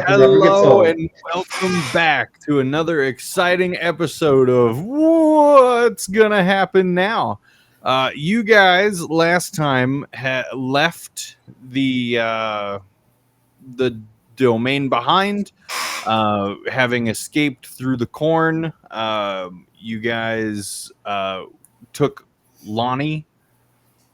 It never gets Hello old. and welcome back to another exciting episode of What's Gonna Happen Now. You guys last time left the domain behind, having escaped through the corn. You guys took Lonnie,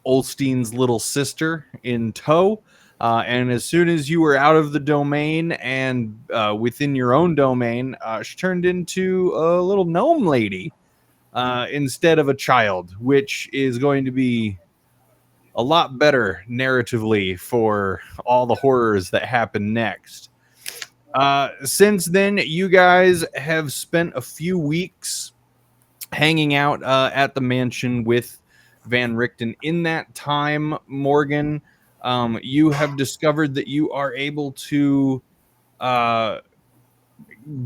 Olstein's little sister, in tow. And as soon as you were out of the domain and within your own domain, she turned into a little gnome lady instead of a child, which is going to be a lot better narratively for all the horrors that happen next. Since then, you guys have spent a few weeks hanging out at the mansion with Van Richten. In that time, Morgan, you have discovered that you are able to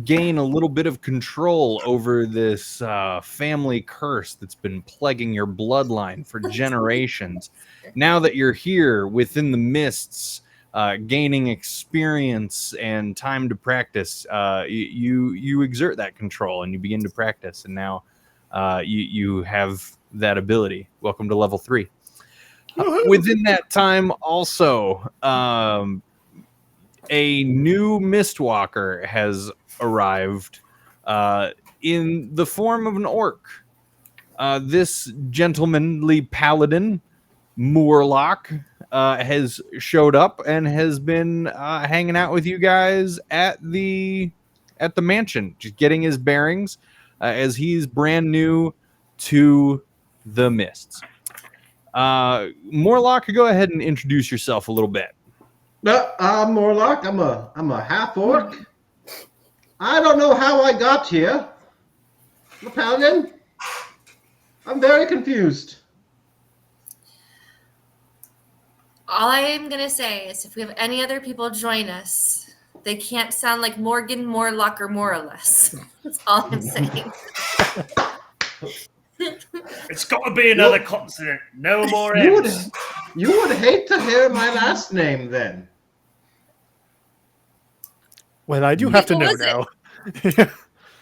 gain a little bit of control over this family curse that's been plaguing your bloodline for generations. Now that you're here within the mists, gaining experience and time to practice, you exert that control and you begin to practice, and now you have that ability. Welcome to level 3. Within that time, also, a new Mistwalker has arrived in the form of an orc. This gentlemanly paladin, Moorlock, has showed up and has been hanging out with you guys at the mansion, just getting his bearings, as he's brand new to the mists. Moorlock, go ahead and introduce yourself a little bit. I'm Morlock. I'm a half orc. I don't know how I got here. I'm a paladin. I'm very confused. All I am going to say is if we have any other people join us, they can't sound like Morgan, Morlock, or more or less. That's all I'm saying. It's got to be another consonant. No more You would, M's. you would hate to hear my last name then. Well, I do have to What know was it? now.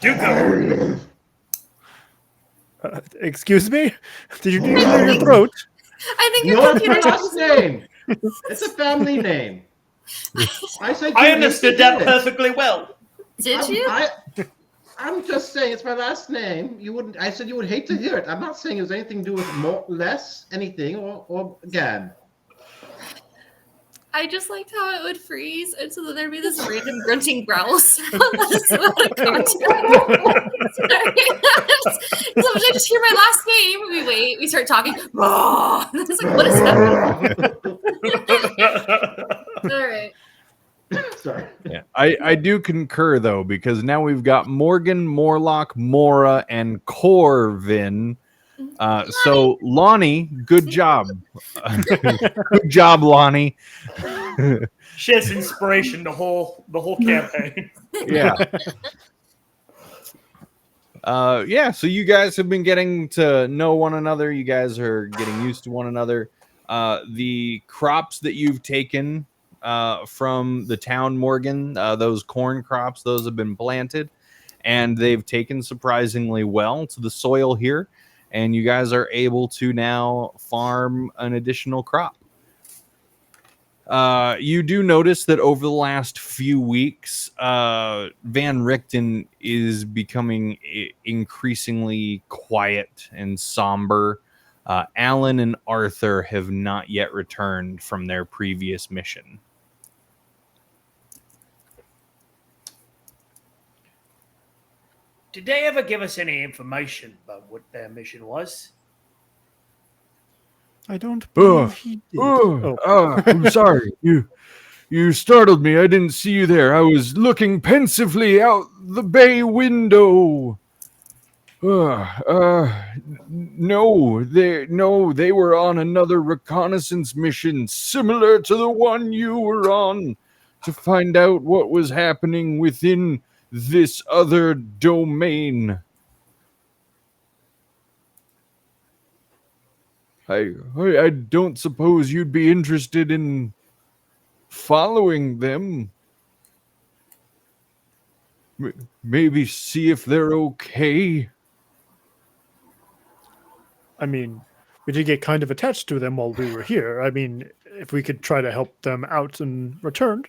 Do go. Excuse me? Did you clear your throat? I think your No, it's my computer's last name. It's a family name. I said. I you understood hate to that hear it. perfectly well. Did you? I'm just saying it's my last name. You wouldn't. I said you would hate to hear it. I'm not saying it was anything to do with more, less, anything, or again. I just liked how it would freeze, and so then there'd be this random grunting growl sound. That's what I got to. Sometimes I just hear my last name. We wait. We start talking. Raw. It's like, what is happening? All right. Sorry. Yeah, I do concur though, because now we've got Morgan, Morlock, Mora, and Corvin. So Lonnie, good job. Good job, Lonnie. She has inspiration the whole campaign. Yeah. Yeah, so you guys have been getting to know one another. You guys are getting used to one another. The crops that you've taken from the town, Morgan, those corn crops, those have been planted, and they've taken surprisingly well to the soil here, and you guys are able to now farm an additional crop. You do notice that over the last few weeks, Van Richten is becoming increasingly quiet and somber. Alan and Arthur have not yet returned from their previous mission. Did they ever give us any information about what their mission was? I don't believe he did. I'm sorry. You startled me. I didn't see you there. I was looking pensively out the bay window. No, they were on another reconnaissance mission similar to the one you were on, to find out what was happening within this other domain. I don't suppose you'd be interested in following them. maybe see if they're okay. I mean, we did get kind of attached to them while we were here. I mean, if we could try to help them out in return,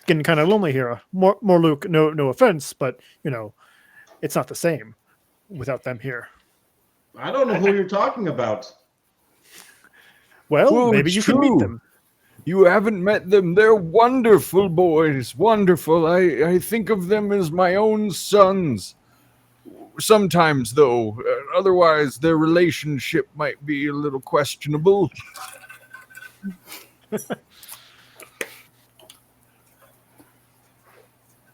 getting kind of lonely here. More Luke. No offense, but it's not the same without them here. I don't know who you're talking about. Well, maybe it's you can meet true. them. You haven't met them. They're wonderful boys. Wonderful. I think of them as my own sons. Sometimes, though, otherwise their relationship might be a little questionable.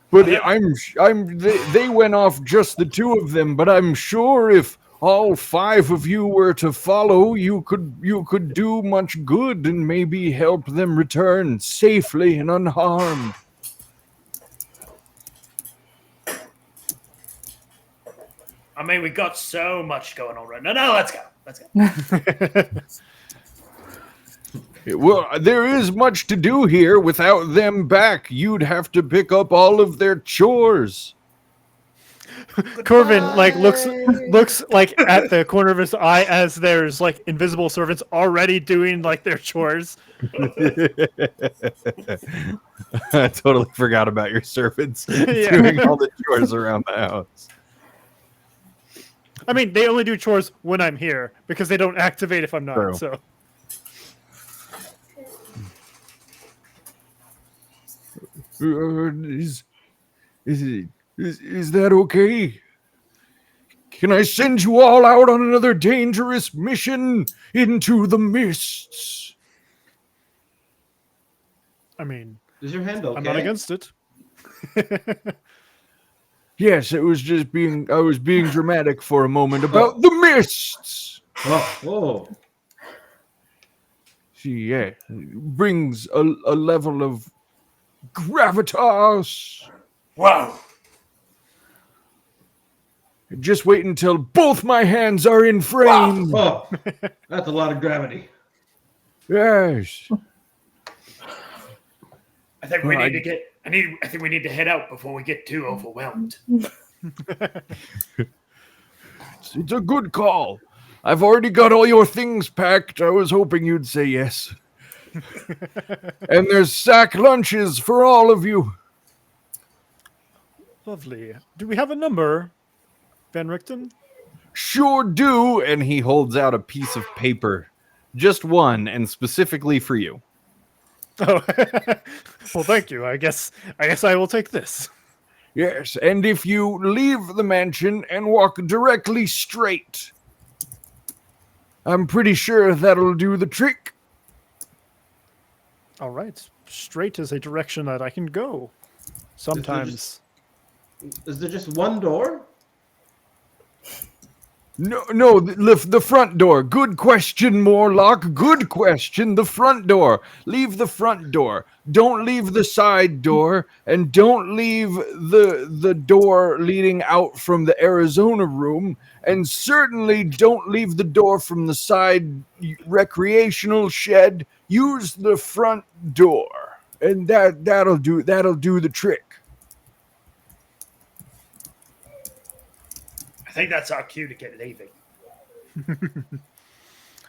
But they went off, just the two of them. But I'm sure if all 5 of you were to follow, you could do much good and maybe help them return safely and unharmed. I mean, we got so much going on right now. No, let's go. Well, there is much to do here. Without them back, you'd have to pick up all of their chores. Corvin looks like at the corner of his eye as there's like invisible servants already doing like their chores. I totally forgot about your servants Yeah. doing all the chores around the house. I mean, they only do chores when I'm here because they don't activate if I'm not. True. So Is that okay? Can I send you all out on another dangerous mission into the mists? I mean, Is your hand okay? I'm not against it. Yes, I was being dramatic for a moment about the mists. Oh. See, yeah, brings a level of gravitas. Wow. Just wait until both my hands are in frame. Oh, that's a lot of gravity. Yes. I think we need to get. I think we need to head out before we get too overwhelmed. It's a good call. I've already got all your things packed. I was hoping you'd say yes. And there's sack lunches for all of you. Lovely. Do we have a number, Van Richten? Sure do. And he holds out a piece of paper. Just one, and specifically for you. Oh, well, thank you. I guess I will take this. Yes, and if you leave the mansion and walk directly straight, I'm pretty sure that'll do the trick. All right. Straight is a direction that I can go. Sometimes. Is there just one door? No, the front door. Good question, Morlock. Good question. The front door. Leave the front door. Don't leave the side door, and don't leave the door leading out from the Arizona room, and certainly don't leave the door from the side recreational shed. Use the front door, and that'll do the trick. I think that's our cue to get leaving.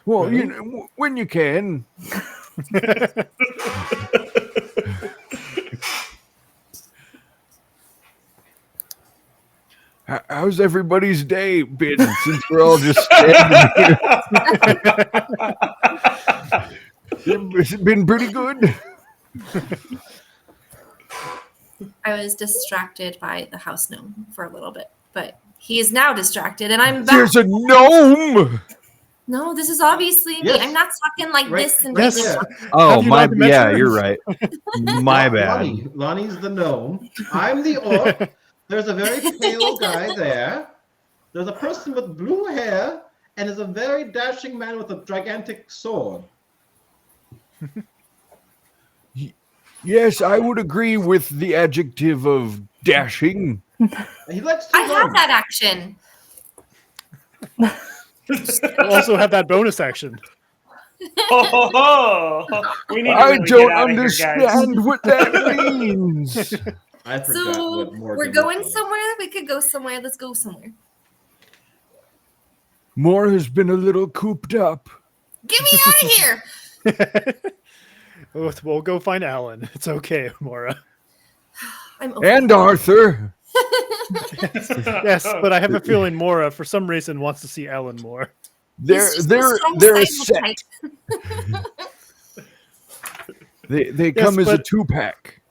Well, when you can. How's everybody's day been since we're all just standing here? Has it been pretty good? I was distracted by the house gnome for a little bit, but he is now distracted, and I'm back. There's a gnome. No, this is obviously me. Yes. I'm not talking like Right. this. And Yes. like Oh, Have you not met her? you're right. My bad. Lonnie's the gnome. I'm the orc. There's a very pale guy there. There's a person with blue hair, and there's a very dashing man with a gigantic sword. Yes, I would agree with the adjective of dashing. He likes to I have run. that action. We'll also have that bonus action. We need to I really don't get out of here, guys. understand what that means. I forgot So what Morgan we're was going doing. somewhere. We could go somewhere. Let's go somewhere. Mora's been a little cooped up. Get me out of here! We'll go find Alan. It's okay, Mora. I'm over And it. Arthur. Yes, but I have a feeling Mora, for some reason, wants to see Alan more. They're He's just a strong a stereotype. set. They Yes, come as a but- 2-pack.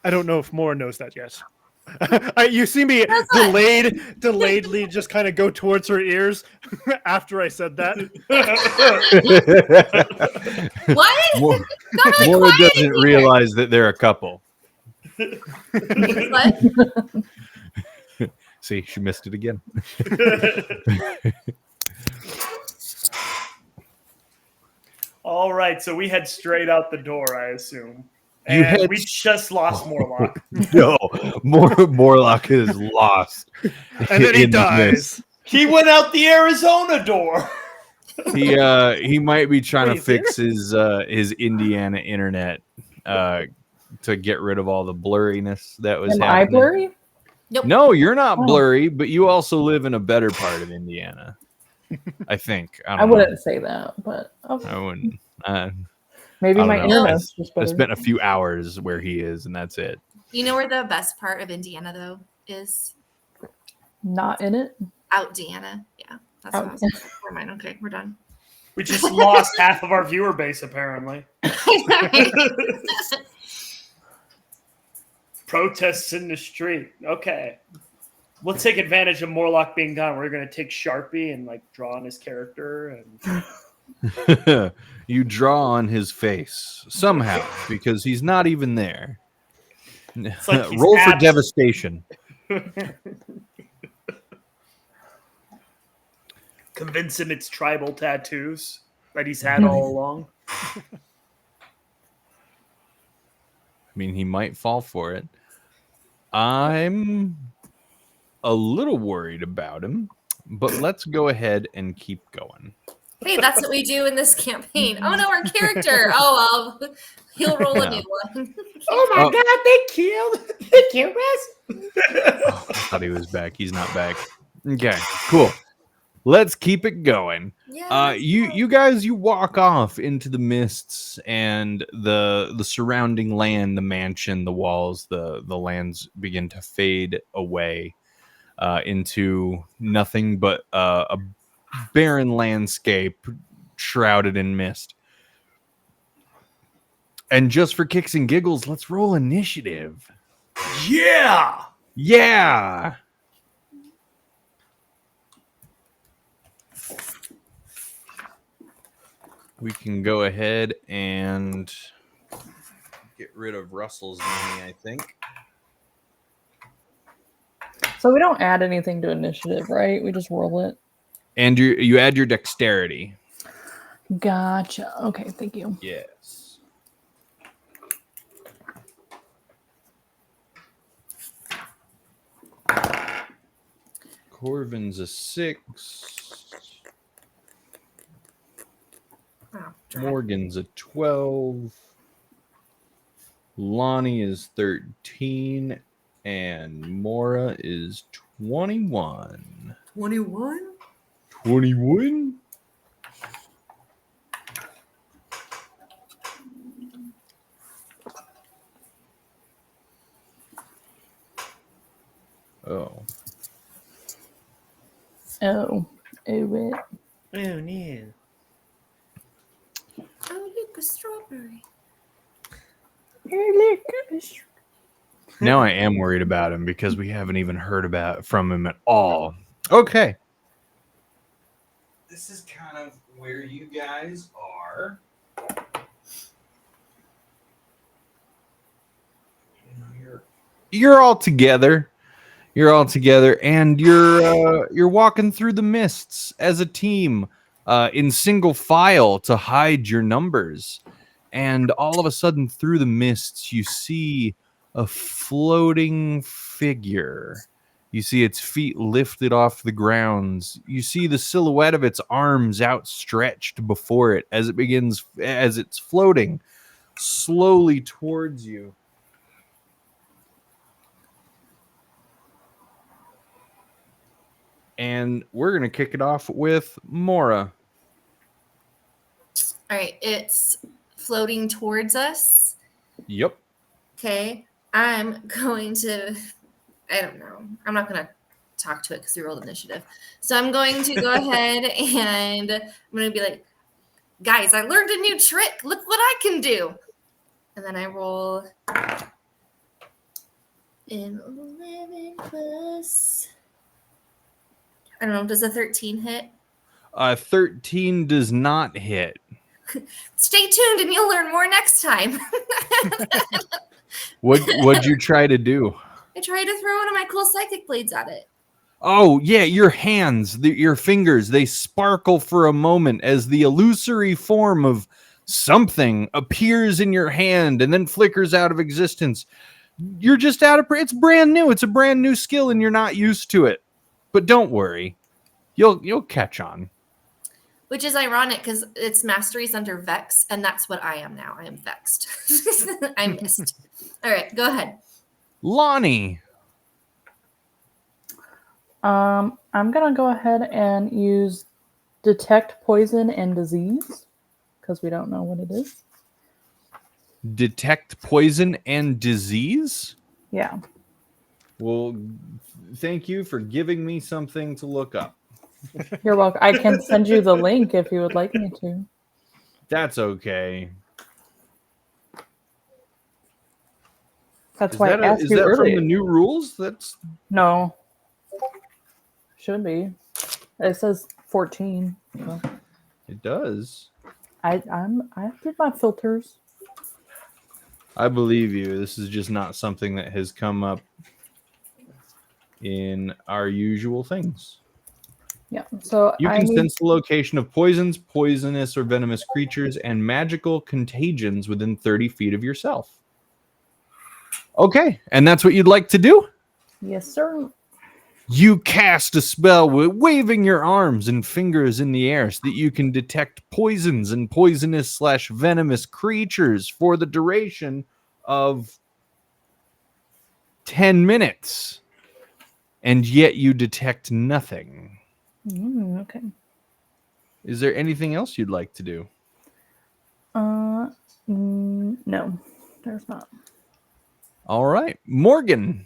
I don't know if Mora knows that yet. You see me Knows what? delayedly just kind of go towards her ears after I said that. What? Mora, Got really Mora quiet in doesn't here. realize that they're a couple. What? See, she missed it again. All right, so we head straight out the door, I assume. You And head- we just lost Morlock. No, Morlock is lost. And then he in the mist. dies. He went out the Arizona door. He might be trying Wait, to is he fix his Indiana internet to get rid of all the blurriness that was Am I happening. blurry? Nope. No, you're not Oh. blurry, but you also live in a better part of Indiana. I think. I I don't know. wouldn't say that, but okay. I wouldn't. Maybe I my don't know. internet's just I better. spent a few hours where he is, and that's it. You know where the best part of Indiana, though, is? Not in it. Out Deanna. Yeah. That's what I Out. was Never mind. Okay, we're done. We just lost half of our viewer base, apparently. Protests in the street. Okay. Let's take advantage of Morlock being gone. We're going to take Sharpie and like draw on his character. And You draw on his face somehow because he's not even there. like he's Roll for absent. devastation. convince him it's tribal tattoos that he's had all along. I mean, he might fall for it. I'm a little worried about him, but let's go ahead and keep going. Hey, that's what we do in this campaign. Oh no, our character. Oh well, he'll roll a new one. Oh my Oh. god, they killed us. Oh, I thought he was back. He's not back. Okay, cool. Let's keep it going. Yeah. You guys, you walk off into the mists and the surrounding land, the mansion, the walls, the lands begin to fade away into nothing but a barren landscape shrouded in mist. And just for kicks and giggles, let's roll initiative. Yeah. Yeah. We can go ahead and get rid of Russell's money, I think. So we don't add anything to initiative, right? We just roll it. And you add your dexterity. Gotcha. Okay, thank you. Yes. Corvin's a 6. Oh, darn. Morgan's a 12. Lonnie is 13. And Mora is 21. 21? 21? Oh. Oh, wait. Oh no. Oh, look, a strawberry. Now I am worried about him because we haven't even heard from him at all. Okay. This is kind of where you guys are. You're all together. You're all together, and you're walking through the mists as a team in single file to hide your numbers. And all of a sudden, through the mists, you see a floating figure. You see its feet lifted off the ground. You see the silhouette of its arms outstretched before it as it's floating slowly towards you. And we're going to kick it off with Mora. All right, it's floating towards us. Yep. Okay, I'm going to, I don't know. I'm not going to talk to it because we rolled initiative. So I'm going to go ahead and I'm going to be like, guys, I learned a new trick. Look what I can do. And then I roll in 11 plus, I don't know, does a 13 hit? 13 does not hit. Stay tuned and you'll learn more next time. What'd you try to do? I tried to throw one of my cool psychic blades at it. Oh, yeah, your hands, your fingers, they sparkle for a moment as the illusory form of something appears in your hand and then flickers out of existence. You're just it's brand new. It's a brand new skill and you're not used to it. But don't worry. You'll catch on. Which is ironic because its mastery is under Vex, and that's what I am now. I am vexed. I missed. All right, go ahead. Lonnie. I'm gonna go ahead and use detect poison and disease because we don't know what it is. Detect poison and disease? Yeah. Well, thank you for giving me something to look up. You're welcome. I can send you the link if you would like me to. That's okay. That's why I asked is you that from earlier. the new rules? That's No. Should be. It says 14. So. it does. I did my filters. I believe you. This is just not something that has come up in our usual things. Yeah. So You can sense the location of poisons, poisonous or venomous creatures, and magical contagions within 30 feet of yourself. Okay, and that's what you'd like to do? Yes, sir. You cast a spell with waving your arms and fingers in the air so that you can detect poisons and poisonous/venomous creatures for the duration of 10 minutes. And yet you detect nothing. Okay. Is there anything else you'd like to do? No, there's not. All right, Morgan.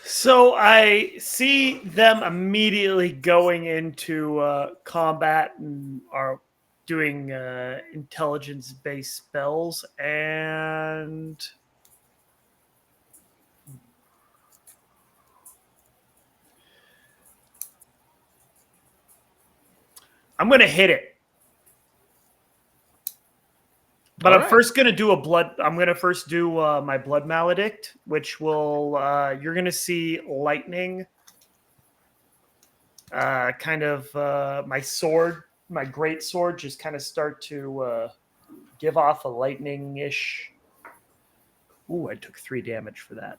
So I see them immediately going into combat and are doing intelligence-based spells, and I'm going to hit it. But All I'm right. first going to do I'm going to first do my blood maledict, which will, you're going to see lightning, kind of my sword, my great sword, just kind of start to give off a lightning-ish. Ooh, I took 3 damage for that.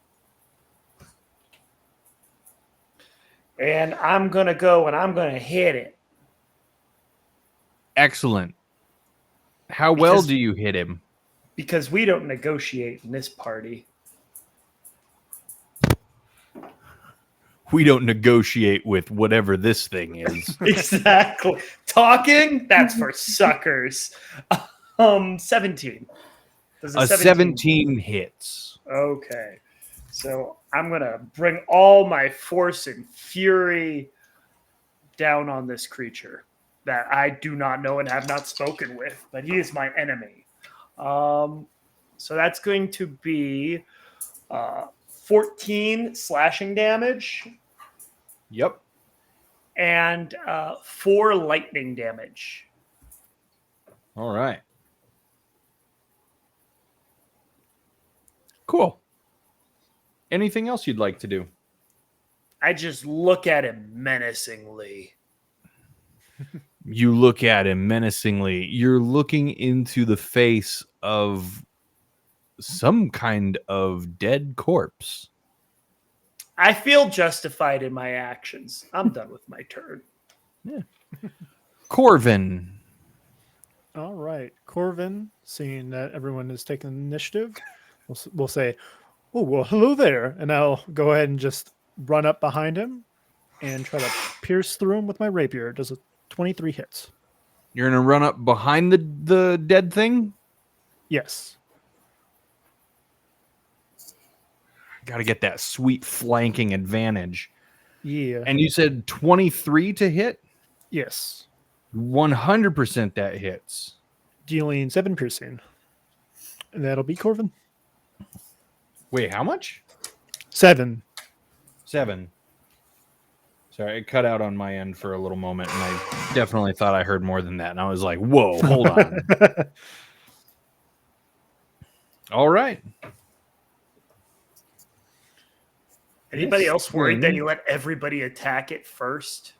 And I'm going to go and I'm going to hit it. Excellent. How well do you hit him? Because we don't negotiate in this party. We don't negotiate with whatever this thing is. Exactly. Talking? That's for suckers. 17. Does A 17 hits. Okay. So I'm going to bring all my force and fury down on this creature that I do not know and have not spoken with, but he is my enemy. So that's going to be 14 slashing damage. Yep. And 4 lightning damage. All right. Cool. Anything else you'd like to do? I just look at him menacingly. You look at him menacingly. You're looking into the face of some kind of dead corpse. I feel justified in my actions. I'm done with my turn. Yeah. Corvin. All right, Corvin, seeing that everyone is taking initiative, we'll say, "Oh, well, hello there," and I'll go ahead and just run up behind him and try to pierce through him with my rapier. Does a 23 hits? You're gonna run up behind the dead thing. Yes. Got to get that sweet flanking advantage. Yeah. And you said 23 to hit. Yes. 100% that hits. Dealing 7 piercing. And that'll be Corvin. Wait, how much? 7. 7. Sorry, it cut out on my end for a little moment, and I definitely thought I heard more than that. And I was like, whoa, hold on. All right. Anybody This else worried that thing- you let everybody attack it first?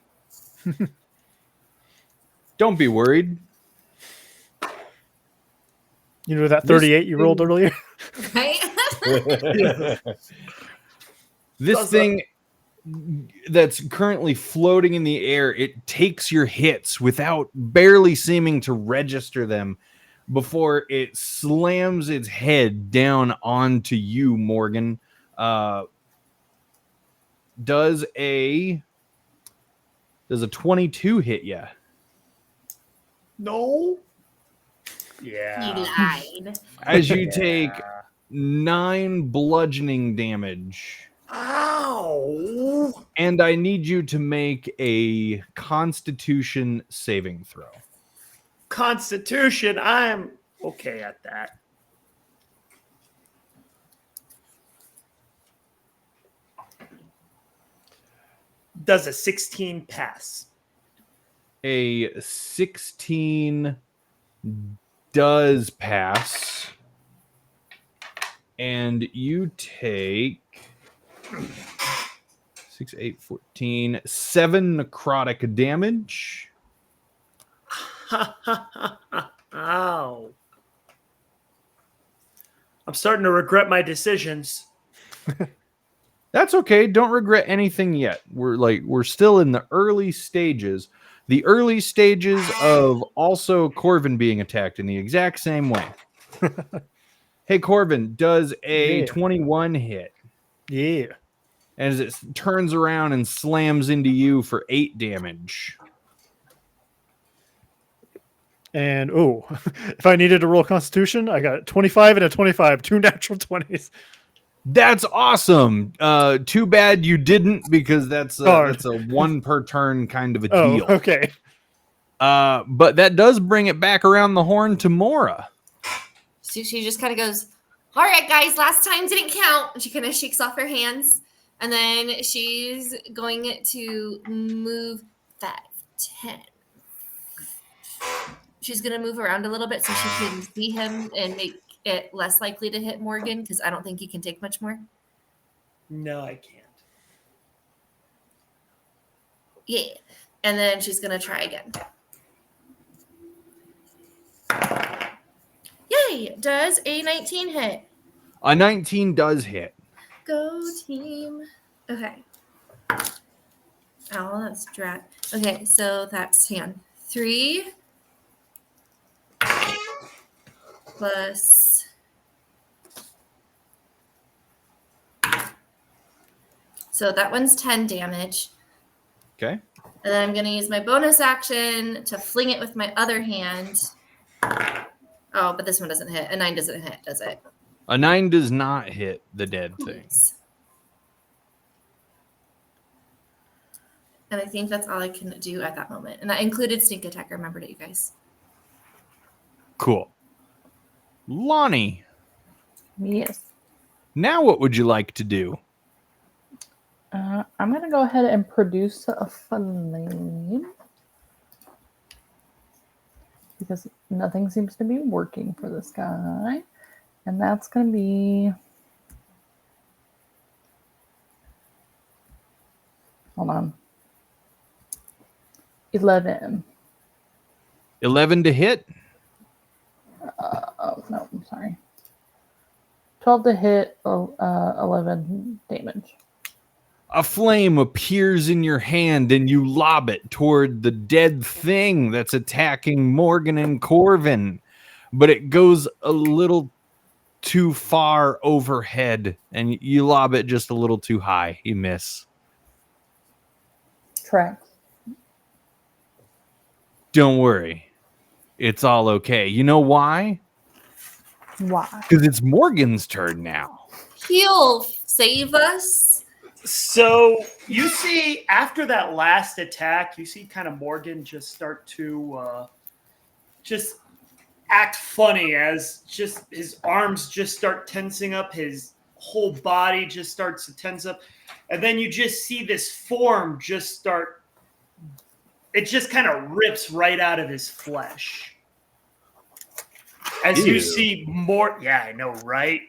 Don't be worried. You know that This 38 you rolled thing- earlier? Right? This thing that's currently floating in the air, it takes your hits without barely seeming to register them before it slams its head down onto you, Morgan. Does a 22 hit you? No. You Yeah. lied. As you take 9 bludgeoning damage. Ow. And I need you to make a Constitution saving throw. Constitution. I'm okay at that. Does a 16 pass? A 16 does pass. And you take 6, 8, 14, 7 necrotic damage. Ow. I'm starting to regret my decisions. That's okay. Don't regret anything yet. We're still in the early stages. The early stages of also Corvin being attacked in the exact same way. Hey, Corvin, does a Yeah. 21 hit? Yeah. As it turns around and slams into you for 8 damage. And if I needed to roll Constitution, I got 25 and a 25, 2 natural 20s. That's awesome. Too bad you didn't, because that's Darn. a 1 per turn kind of a Oh, deal. okay. But that does bring it back around the horn to Mora. So she just kind of goes, all right, guys, last time didn't count. And she kind of shakes off her hands. And then she's going to move 5, 10. She's going to move around a little bit so she can see him and make it less likely to hit Morgan, because I don't think he can take much more. No, I can't. Yeah. And then she's going to try again. Yay! Does a 19 hit? A 19 does hit. Go team. Okay. Oh, that's drat. Okay, so that's 3 plus. So that one's 10 damage. Okay. And then I'm going to use my bonus action to fling it with my other hand. Oh, but this one doesn't hit. A 9 doesn't hit, does it? A 9 does not hit the dead thing. Yes. And I think that's all I can do at that moment. And that included sneak attack. I remembered it, you guys. Cool. Lonnie, Yes. now what would you like to do? I'm going to go ahead and produce a flame. Because nothing seems to be working for this guy. And that's going to be... Hold on. 11. 11 to hit? Oh, no, I'm sorry. 12 to hit, 11 damage. A flame appears in your hand and you lob it toward the dead thing that's attacking Morgan and Corvin. But it goes a little too far overhead, and you lob it just a little too high. You miss. Tracks. Don't worry. It's all okay. You know why? Why? Because it's Morgan's turn now. He'll save us. So you see, after that last attack, you see kind of Morgan just start to just act funny as just his arms just start tensing up, his whole body just starts to tense up, and then you just see this form just start. It just kind of rips right out of his flesh. As you see more, yeah, I know, right?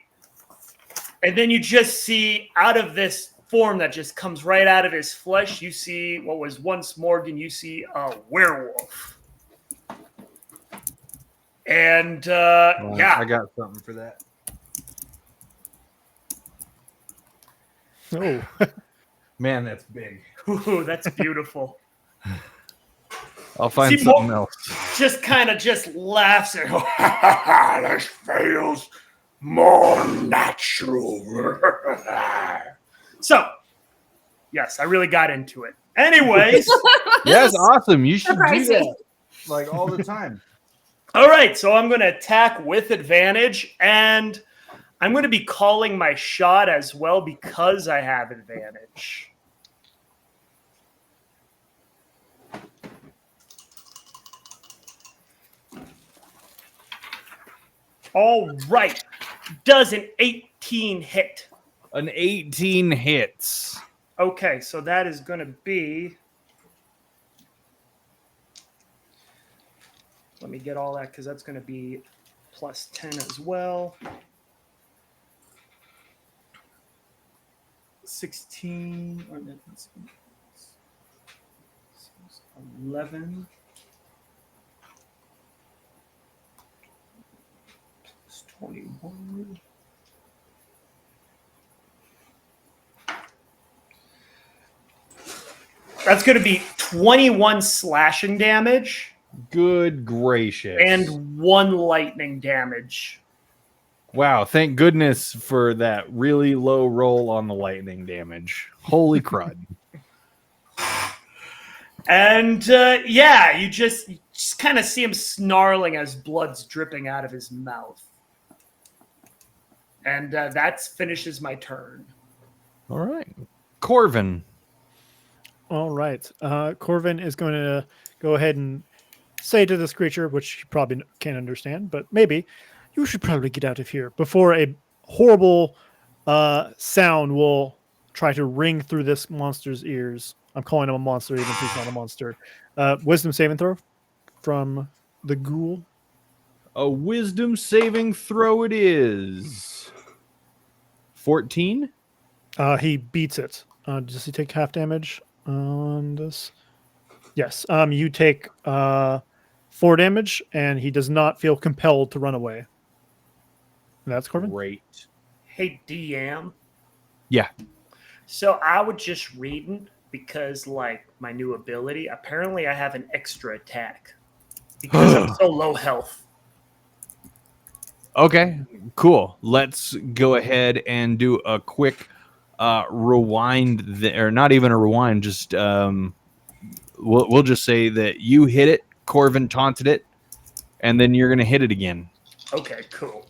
And then you just see out of this form that just comes right out of his flesh, you see what was once Morgan, you see a werewolf. And yeah. I got something for that. Oh, Man, that's big. Ooh, that's beautiful. I'll find See, something else. Just kind of just laughs and goes, this feels more natural. So, yes, I really got into it. Anyways, That's awesome. You should do Surprising. that like all the time. all right, so I'm going to attack with advantage, and I'm going to be calling my shot as well because I have advantage. All right. Does an 18 hit? An 18 hits. Okay, so that is going to be... Let me get all that because that's going to be plus 10 as well. 16, or 11. Plus 21. That's going to be 21 slashing damage. Good gracious. And 1 lightning damage. Wow, thank goodness for that really low roll on the lightning damage. Holy crud. And yeah, you just kind of see him snarling as blood's dripping out of his mouth. And that finishes my turn. All right. Corvin. all right. Corvin is going to go ahead and say to this creature, which you probably can't understand, but maybe, you should probably get out of here before a horrible sound will try to ring through this monster's ears. I'm calling him a monster, even if he's not a monster. Wisdom saving throw from the ghoul. A wisdom saving throw it is. 14? He beats it. Does he take half damage on this? Yes. You take 4 damage, and he does not feel compelled to run away. And that's Corvin? Great. Hey, DM. Yeah. So I was just reading because, like, my new ability, apparently I have an extra attack because I'm so low health. Okay, cool. Let's go ahead and do a quick rewind there. Not even a rewind, just we'll just say that you hit it, Corvin taunted it, and then you're going to hit it again. Okay, cool.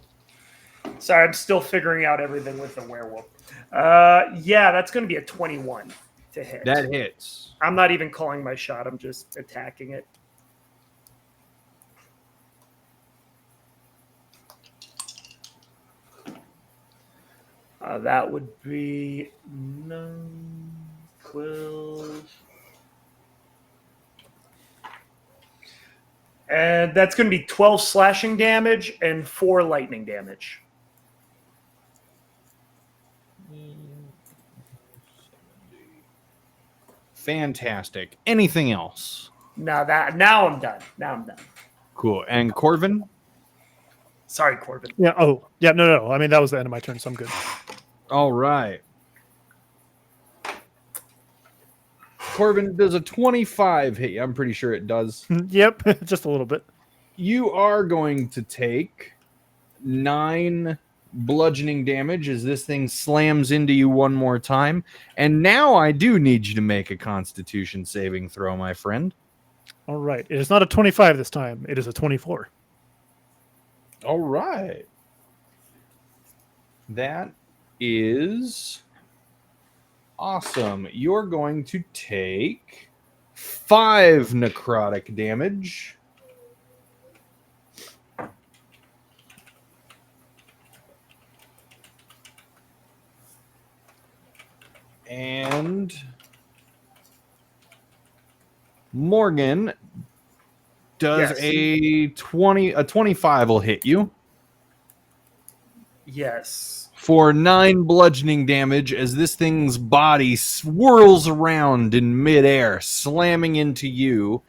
Sorry, I'm still figuring out everything with the werewolf. Yeah, that's going to be a 21 to hit. That hits. I'm not even calling my shot. I'm just attacking it. That would be 9, 12. And that's going to be 12 slashing damage and 4 lightning damage. Fantastic. Anything else? Now I'm done. Now I'm done. Cool. And Corvin? Sorry, Corbin. Yeah. Oh, yeah. No. I mean, that was the end of my turn, so I'm good. All right. Corvin, does a 25 hit you? I'm pretty sure it does. Yep. Just a little bit. You are going to take 9 bludgeoning damage as this thing slams into you one more time. And now I do need you to make a Constitution saving throw, my friend. All right. It is not a 25 this time. It is a 24. All right. That is awesome. You're going to take 5 necrotic damage. And Morgan does Yes. a 25 will hit you Yes. for 9 bludgeoning damage as this thing's body swirls around in midair, slamming into you.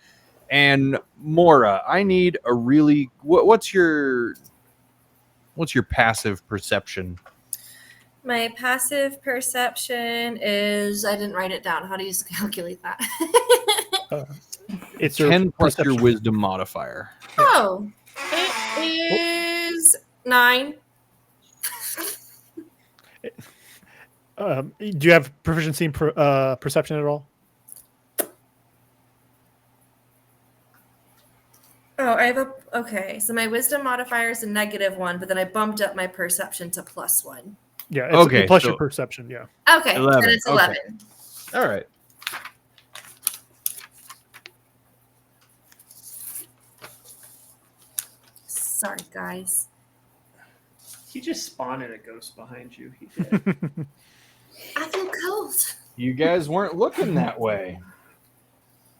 And Mora, I need a really what's your passive perception? My passive perception is I didn't write it down. How do you calculate that? It's your 10 plus your perception. wisdom modifier. Oh, it is 9. Do you have proficiency in perception at all? Oh, I have a okay. So my wisdom modifier is a -1, but then I bumped up my perception to +1. Yeah. It's Okay, plus so- your perception. Yeah. Okay, 11, then it's okay. 11. All right. Sorry, guys. He just spawned a ghost behind you. He did. I feel cold. You guys weren't looking that way.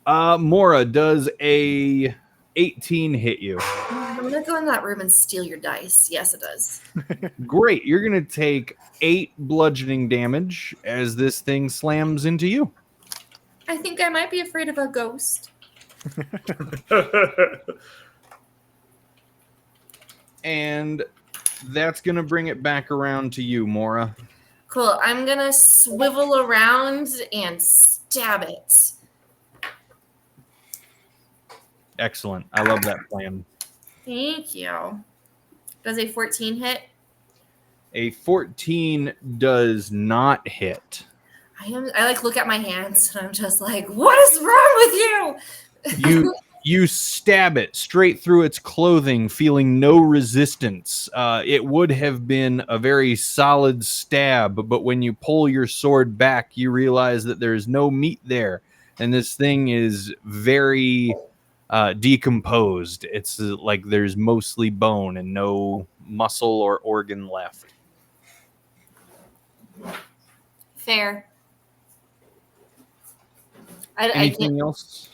Mora, does a 18 hit you? I'm gonna go in that room and steal your dice. Yes, it does. Great. You're going to take 8 bludgeoning damage as this thing slams into you. I think I might be afraid of a ghost. And that's going to bring it back around to you, Mora. Cool. I'm gonna swivel around and stab it. Excellent. I love that plan. Thank you. Does a 14 hit? A 14 does not hit. I like look at my hands and I'm just like, what is wrong with you? You stab it straight through its clothing, feeling no resistance. It would have been a very solid stab, but when you pull your sword back, you realize that there's no meat there, and this thing is very decomposed. It's like there's mostly bone and no muscle or organ left. Fair. I Anything can't. else?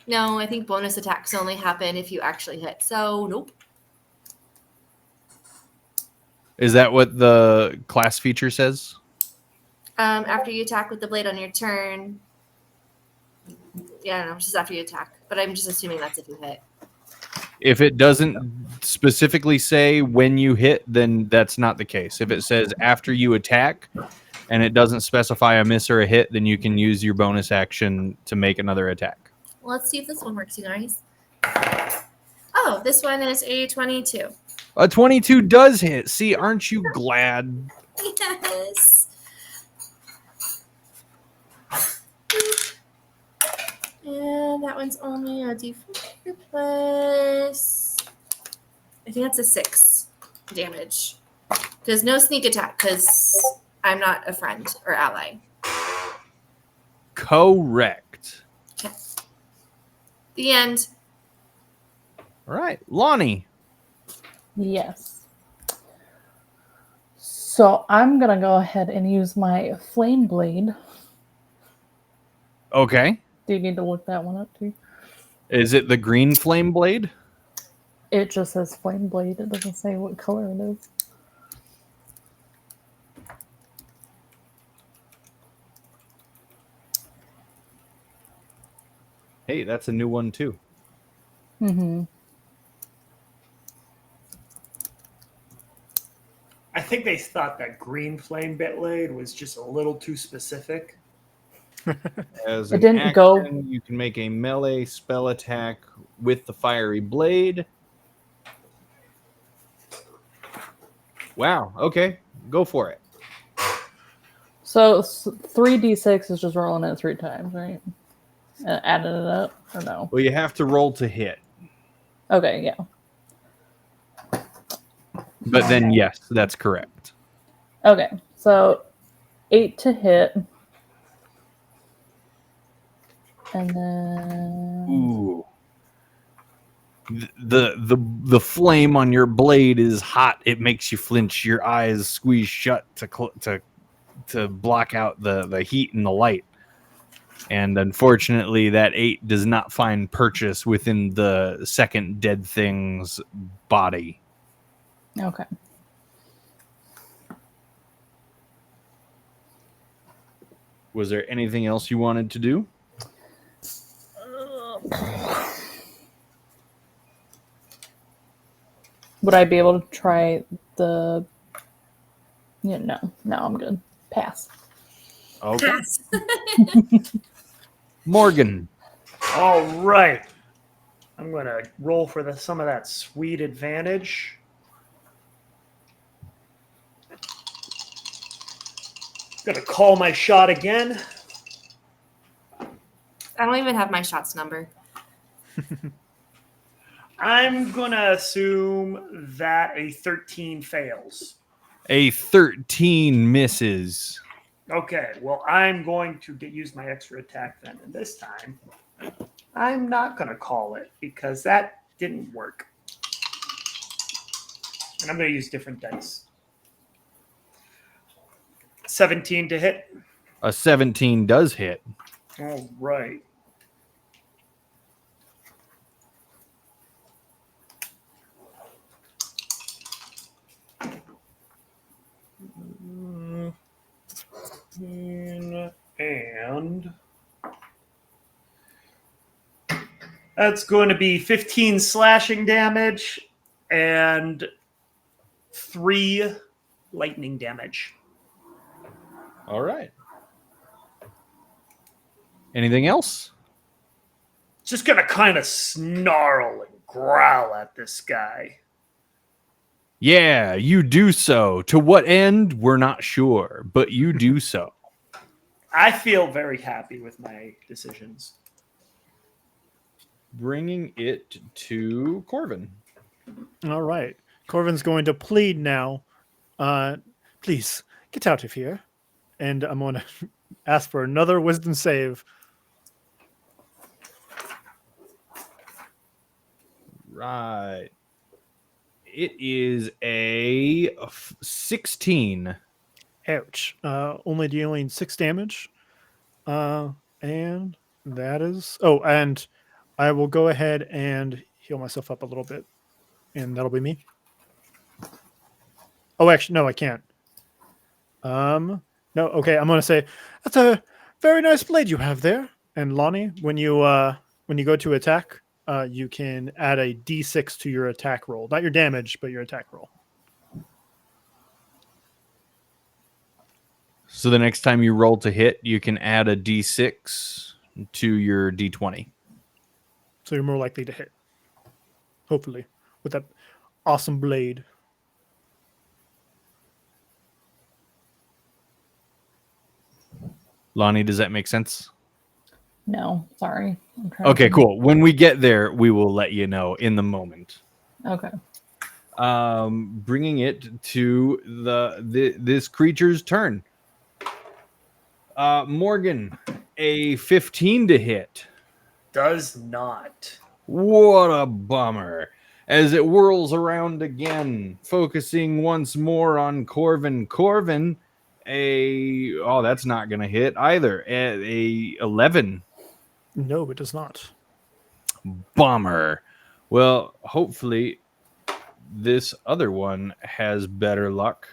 No, I think bonus attacks only happen if you actually hit. So nope. Is that what the class feature says? After you attack with the blade on your turn. Yeah, I don't know. It's just after you attack. But I'm just assuming that's if you hit. If it doesn't specifically say when you hit, then that's not the case. If it says after you attack and it doesn't specify a miss or a hit, then you can use your bonus action to make another attack. Let's see if this one works, you guys. Oh, this one is a 22. A 22 does hit. See, aren't you glad? Yes. And that one's only a d4 plus. I think that's a 6 damage. Because no sneak attack, because I'm not a friend or ally. Correct. Okay. The end. All right. Lonnie. Yes. So I'm going to go ahead and use my flame blade. Okay. Do you need to look that one up too? Is it the green flame blade? It just says flame blade. It doesn't say what color it is. Hey, that's a new one too. Mm-hmm. I think they thought that green flame blade was just a little too specific. As It an didn't go- action, you can make a melee spell attack with the fiery blade. Wow. Okay. Go for it. So 3d6 is just rolling it 3 times, right? Adding it up, or no? Well, you have to roll to hit. Okay, yeah. But then, yes, that's correct. Okay, so 8 to hit. And then... Ooh. The flame on your blade is hot. It makes you flinch. Your eyes squeeze shut to block out the heat and the light. And unfortunately, that 8 does not find purchase within the second dead thing's body. Okay. Was there anything else you wanted to do? Would I be able to try the... Yeah, no, I'm good. Pass. Okay. Pass. Morgan. All right. I'm going to roll for some of that sweet advantage. Going to call my shot again. I don't even have my shots number. I'm going to assume that a 13 fails. A 13 misses. Okay, well, I'm going to use my extra attack then. And this time, I'm not going to call it because that didn't work. And I'm going to use different dice. 17 to hit. A 17 does hit. All right. And that's going to be 15 slashing damage and 3 lightning damage. All right. Anything else? Just going to kind of snarl and growl at this guy. Yeah, you do so. To what end? We're not sure, but you do so. I feel very happy with my decisions. Bringing it to Corvin. All right. Corvin's going to plead now. Please, get out of here. And I'm going to ask for another wisdom save. Right. It is a 16. Ouch. Only dealing 6 damage. And that is... Oh, and I will go ahead and heal myself up a little bit. And that'll be me. Oh, actually, no, I can't. No, okay, I'm going to say, that's a very nice blade you have there. And Lonnie, when you go to attack, you can add a d6 to your attack roll. Not your damage, but your attack roll. So the next time you roll to hit, you can add a d6 to your d20. So you're more likely to hit. Hopefully. With that awesome blade. Lonnie, does that make sense? No, sorry. I'm trying Okay, to... cool. When we get there, we will let you know in the moment. Okay. Bringing it to this creature's turn. Morgan, a 15 to hit. Does not. What a bummer. As it whirls around again, focusing once more on Corvin. Corvin, that's not going to hit either. A 11. No, it does not. Bummer. Well, hopefully this other one has better luck.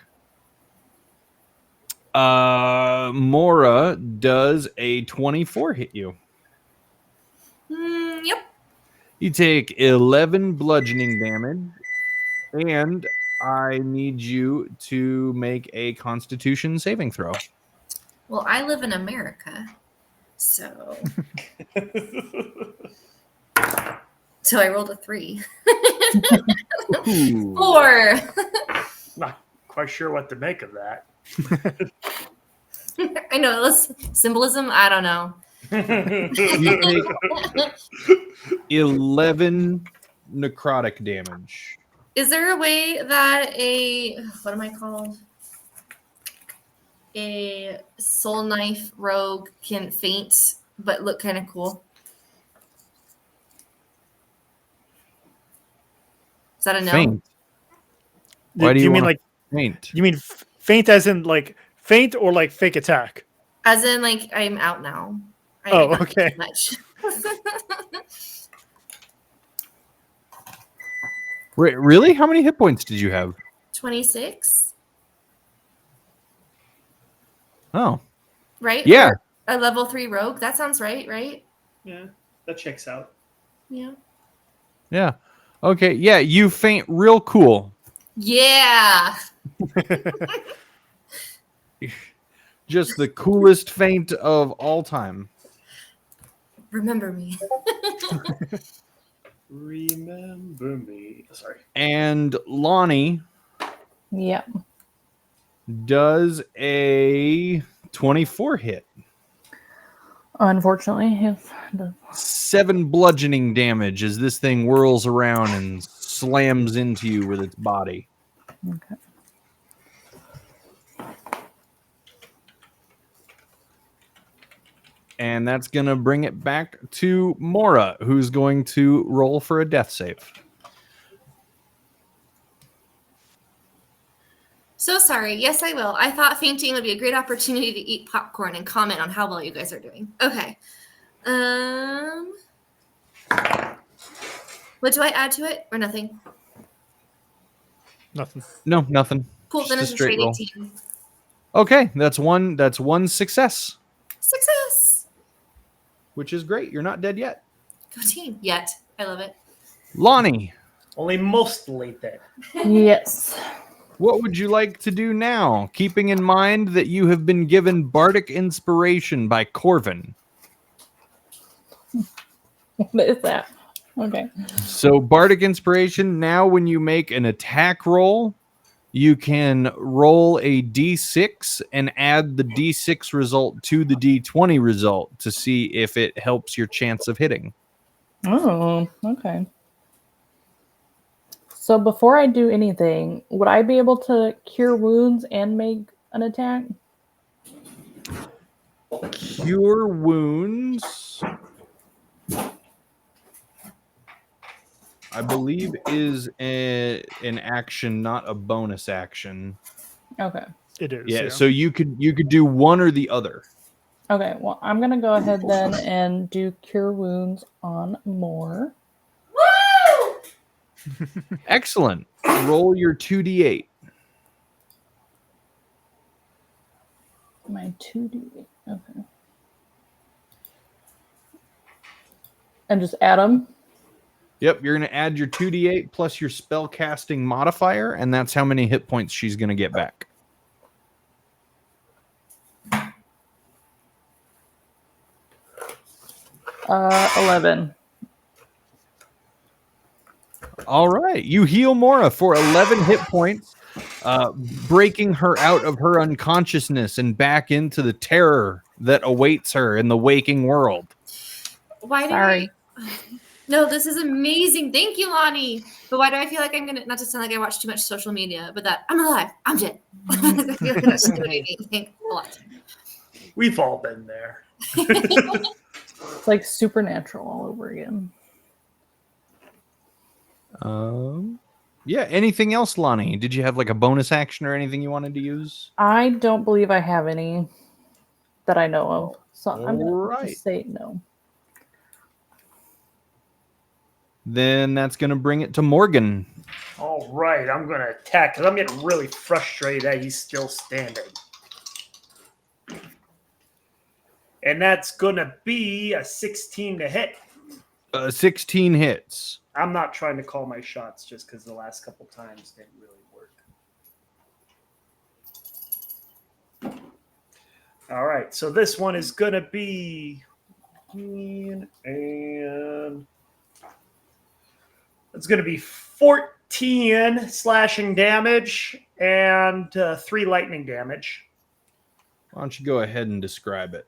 Mora, does a 24 hit you? Yep. You take 11 bludgeoning damage, and I need you to make a Constitution saving throw. Well, I live in America, so I rolled a 3. Ooh. 4. Not quite sure what to make of that. I know. Let's symbolism. I don't know. You take 11 necrotic damage. Is there a way that what am I called? A soul knife rogue can faint but look kind of cool? Is that a no? Faint. Why do you mean wanna like faint? you mean faint as in like faint or like fake attack? As in, like, I'm out now. I Oh, got okay. too much. Wait, really? How many hit points did you have? 26, Oh, right? yeah. For a level 3 rogue. That sounds right? Yeah, that checks out. Yeah. Yeah. Okay. Yeah, you faint real cool. Yeah. Just the coolest feint of all time. Remember me. Remember me. Sorry. And Lonnie Yeah. does a 24 hit. Unfortunately, if 7 bludgeoning damage as this thing whirls around and slams into you with its body. okay. And that's going to bring it back to Mora, who's going to roll for a death save. So sorry. Yes, I will. I thought fainting would be a great opportunity to eat popcorn and comment on how well you guys are doing. Okay. What do I add to it or nothing? Nothing. No, nothing. Cool. Just Then a it's a straight straight roll. 18. Okay, that's one success, Success. which is great. You're not dead yet. Go team. Yet. I love it. Lonnie, Only mostly dead. Yes. what would you like to do now, keeping in mind that you have been given bardic inspiration by Corvin? What is that? Okay. So bardic inspiration, now when you make an attack roll, you can roll a d6 and add the d6 result to the d20 result to see if it helps your chance of hitting. Oh, okay. So before I do anything, would I be able to cure wounds and make an attack? Cure wounds, I believe, is an action, not a bonus action. Okay. It is. Yeah, so you could do one or the other. Okay, well, I'm going to go ahead then and do cure wounds on more. Woo! Excellent. Roll your 2d8. My 2d8. Okay. And just add them? Yep, you're going to add your 2d8 plus your spell casting modifier, and that's how many hit points she's going to get back. Uh, 11. All right. You heal Mora for 11 hit points, breaking her out of her unconsciousness and back into the terror that awaits her in the waking world. Why do Sorry. No, this is amazing. Thank you, Lonnie. But why do I feel like I'm gonna not to sound like I watch too much social media, but that I'm alive, I'm dead. I feel like that's gonna make me think a lot. We've all been there. It's like supernatural all over again. Yeah. Anything else, Lonnie? Did you have like a bonus action or anything you wanted to use? I don't believe I have any that I know of. So I'm going to Alright. just say no. Then that's going to bring it to Morgan. All right, I'm going to attack because I'm getting really frustrated that he's still standing. And that's going to be a 16 to hit. 16 hits. I'm not trying to call my shots just because the last couple times didn't really work. All right, so this one is going to be... And it's going to be 14 slashing damage and 3 lightning damage. Why don't you go ahead and describe it?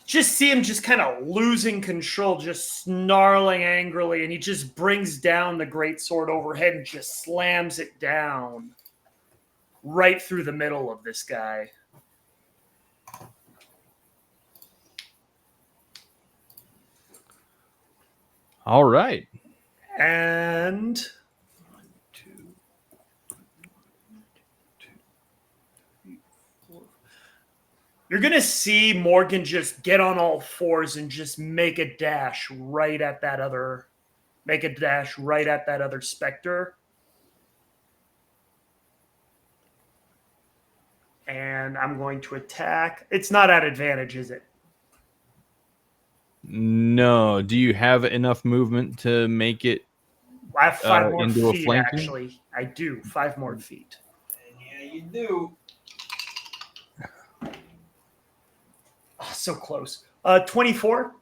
Just see him just kind of losing control, just snarling angrily, and he just brings down the greatsword overhead and just slams it down right through the middle of this guy. All right. And you're going to see Morgan just get on all fours and just make a dash right at that other specter. And I'm going to attack. It's not at advantage, is it? No. Do you have enough movement to make it I have 5 more into a feet, flanking? actually. I do. 5 more feet. Yeah, you do. Oh, so close. 24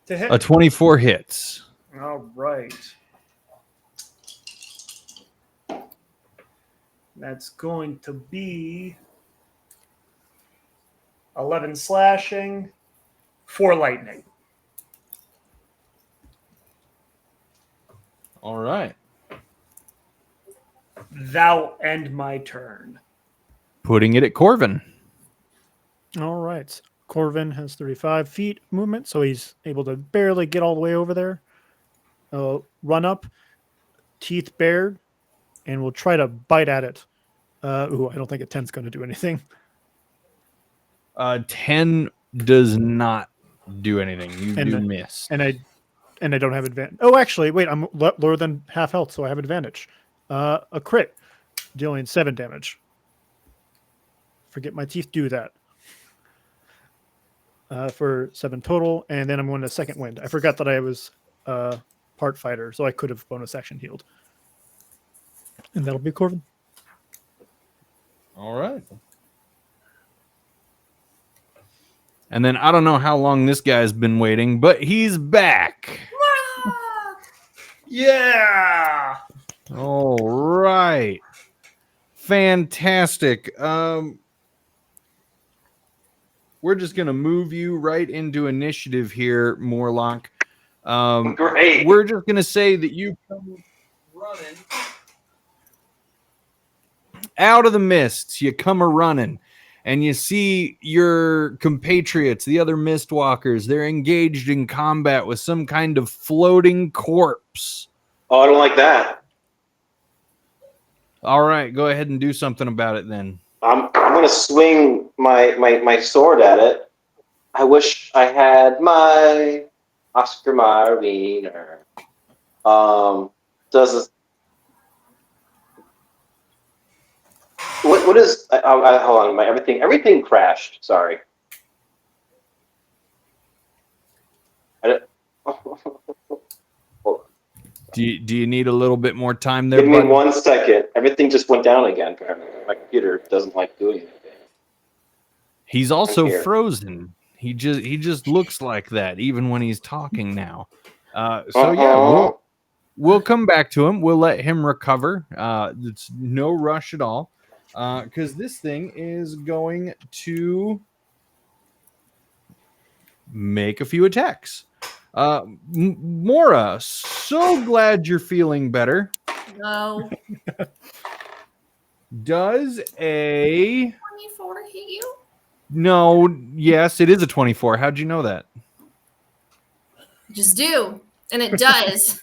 to hit. A 24 hits. All right. That's going to be 11 slashing, 4 lightning. All right. Thou end my turn. Putting it at Corvin. All right. Corvin has 35 feet movement, so he's able to barely get all the way over there. Run up, teeth bared, and we'll try to bite at it. I don't think a 10's going to do anything. 10 does not do anything. You And, do miss. And I don't have advantage. Oh, actually, wait, I'm lower than half health, so I have advantage. A crit, dealing 7 damage. Forget my teeth do that. For 7 total, and then I'm going to second wind. I forgot that I was part fighter, so I could have bonus action healed. And that'll be Corvin. All right. And then I don't know how long this guy's been waiting, but he's back. Yeah. All right. Fantastic. We're just going to move you right into initiative here, Morlock. Great. We're just going to say that you come running out of the mists. You come a-running, and you see your compatriots, the other Mistwalkers. They're engaged in combat with some kind of floating corpse. Oh, I don't like that. All right, go ahead and do something about it then. I'm going to swing my sword at it. I wish I had my Oscar Mayer wiener. Does this, what is? Hold on, everything crashed. Sorry. I don't, hold on. Do you need a little bit more time there, Give me bud? 1 second. Everything just went down again. My computer doesn't like doing anything. He's also here. frozen. He just looks like that even when he's talking now. Yeah, we'll come back to him. We'll let him recover. It's no rush at all, because this thing is going to make a few attacks. Mora, so glad you're feeling better. No. Does a 24 hit you? no? Yes, it is a 24. How'd you know that? Just do. And it does.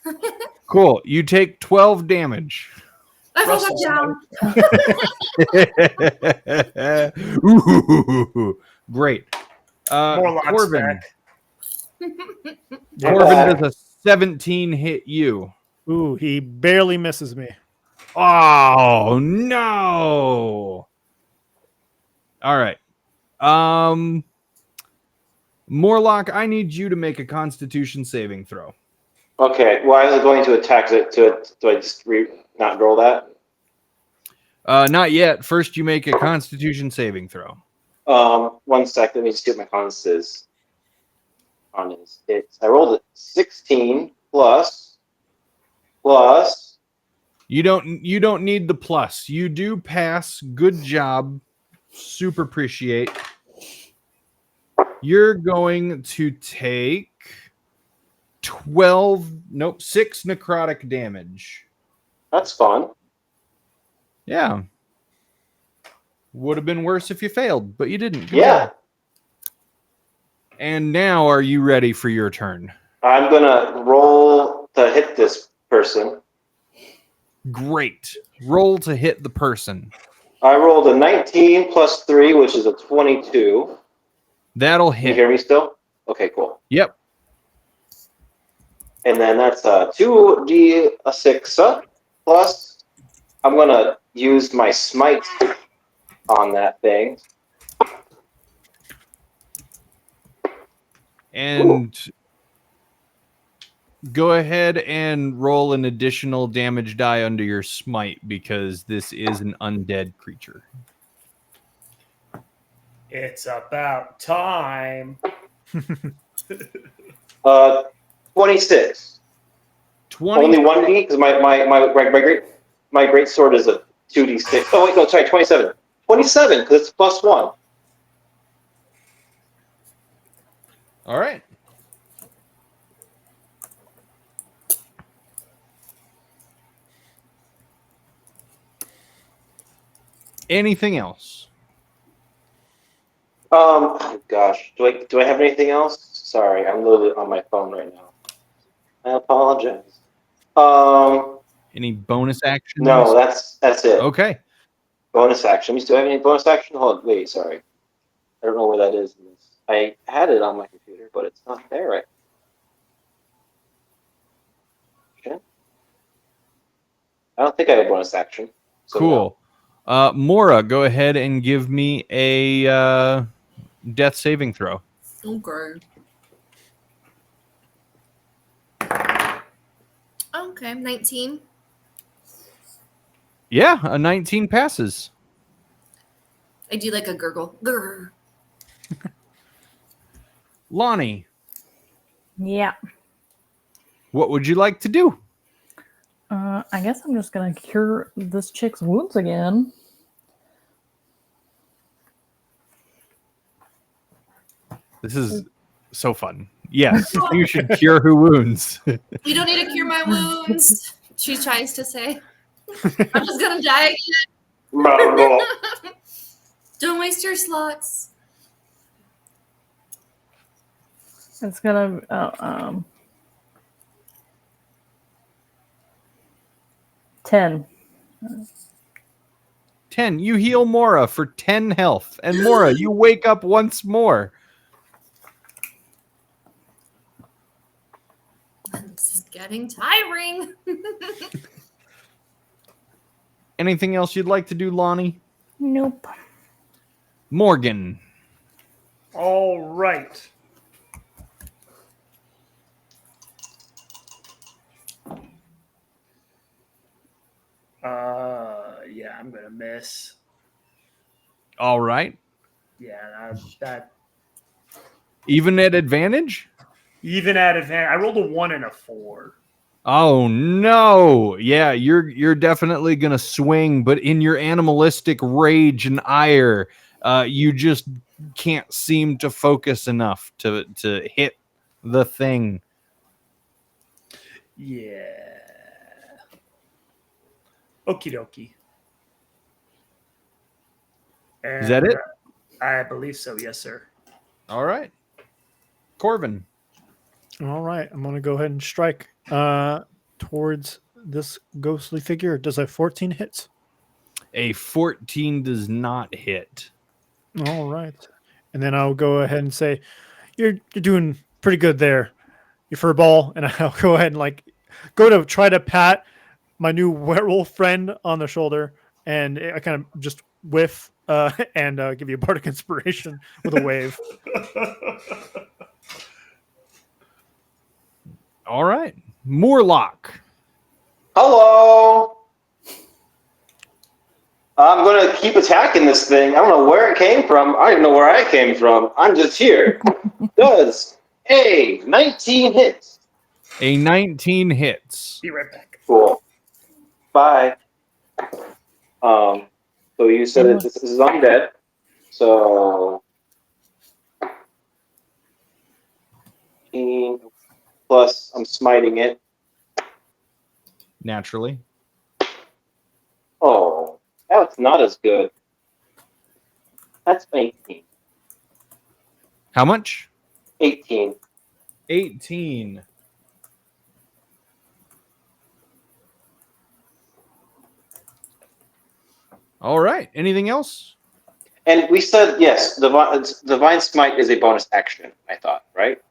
Cool. You take 12 damage. I wrote that down. Ooh, great. Morlock's Corbin. back. Corbin does a 17 hit you. Ooh, he barely misses me. Oh no! All right. Morlock, I need you to make a Constitution saving throw. Okay, why is it going to attack it? Do I just not roll that? Not yet. First, you make a Constitution saving throw. 1 sec. Let me just get my conses on his hits. I rolled a 16 plus You don't need the plus. You do pass. Good job. Super appreciate. You're going to take 6 necrotic damage. That's fun. Yeah. Would have been worse if you failed, but you didn't. Good Yeah. job. And now are you ready for your turn? I'm gonna roll to hit this person. Great. Roll to hit the person. I rolled a 19 plus 3, which is a 22. That'll Can you hit. hear me still? Okay, cool. Yep. And then that's 2d6 plus. I'm gonna use my smite on that thing. And go ahead and roll an additional damage die under your smite because this is an undead creature. It's about time. 26. 20. Only 1d because my great sword is a 2d6. Oh wait, no, sorry, 27. 27 because it's plus 1. All right. Anything else? Oh gosh, do I have anything else? Sorry, I'm literally on my phone right now. I apologize. Any bonus actions? No, that's it. Okay. Bonus action. Do I have any bonus action? Hold on, wait, sorry. I don't know where that is in this. I had it on my computer, but it's not there right. Okay. I don't think I have a bonus action. So Cool. Mora, go ahead and give me a death saving throw. Okay. Okay, 19. Yeah, a 19 passes. I do like a gurgle. Grr. Lonnie, Yeah. what would you like to do? I guess I'm just gonna cure this chick's wounds again. This is so fun. Yes, you should cure her wounds. You don't need to cure my wounds, she tries to say. I'm just gonna die again. no. Don't waste your slots. It's gonna 10. 10. You heal Mora for 10 health. And Mora, you wake up once more. This is getting tiring. Anything else you'd like to do, Lonnie? Nope. Morgan. All right. Yeah, I'm gonna miss. All right. Yeah, that Even at advantage? even at advantage, I rolled a 1 and a 4. Oh no. Yeah, you're definitely gonna swing, but in your animalistic rage and ire, you just can't seem to focus enough to hit the thing. Yeah. Okie dokie. Is that it? I believe so. Yes, sir. All right. Corvin. All right, I'm gonna go ahead and strike towards this ghostly figure. Does a 14 hit? A 14 does not hit. All right, and then I'll go ahead and say, "You're doing pretty good there, you furball." And I'll go ahead and like go to try to pat my new werewolf friend on the shoulder, and I kind of just whiff and give you a bardic inspiration with a wave. All right. Moorlock. Hello. I'm gonna keep attacking this thing. I don't know where it came from. I don't even know where I came from. I'm just here. Does a 19 hits? A 19 hits. Be right back. Cool. Bye. So you said that this is undead. So 18 plus I'm smiting it. Naturally. Oh, that's not as good. That's 18. How much? 18. 18. All right. Anything else? And we said, yes, Divine Smite is a bonus action, I thought, right?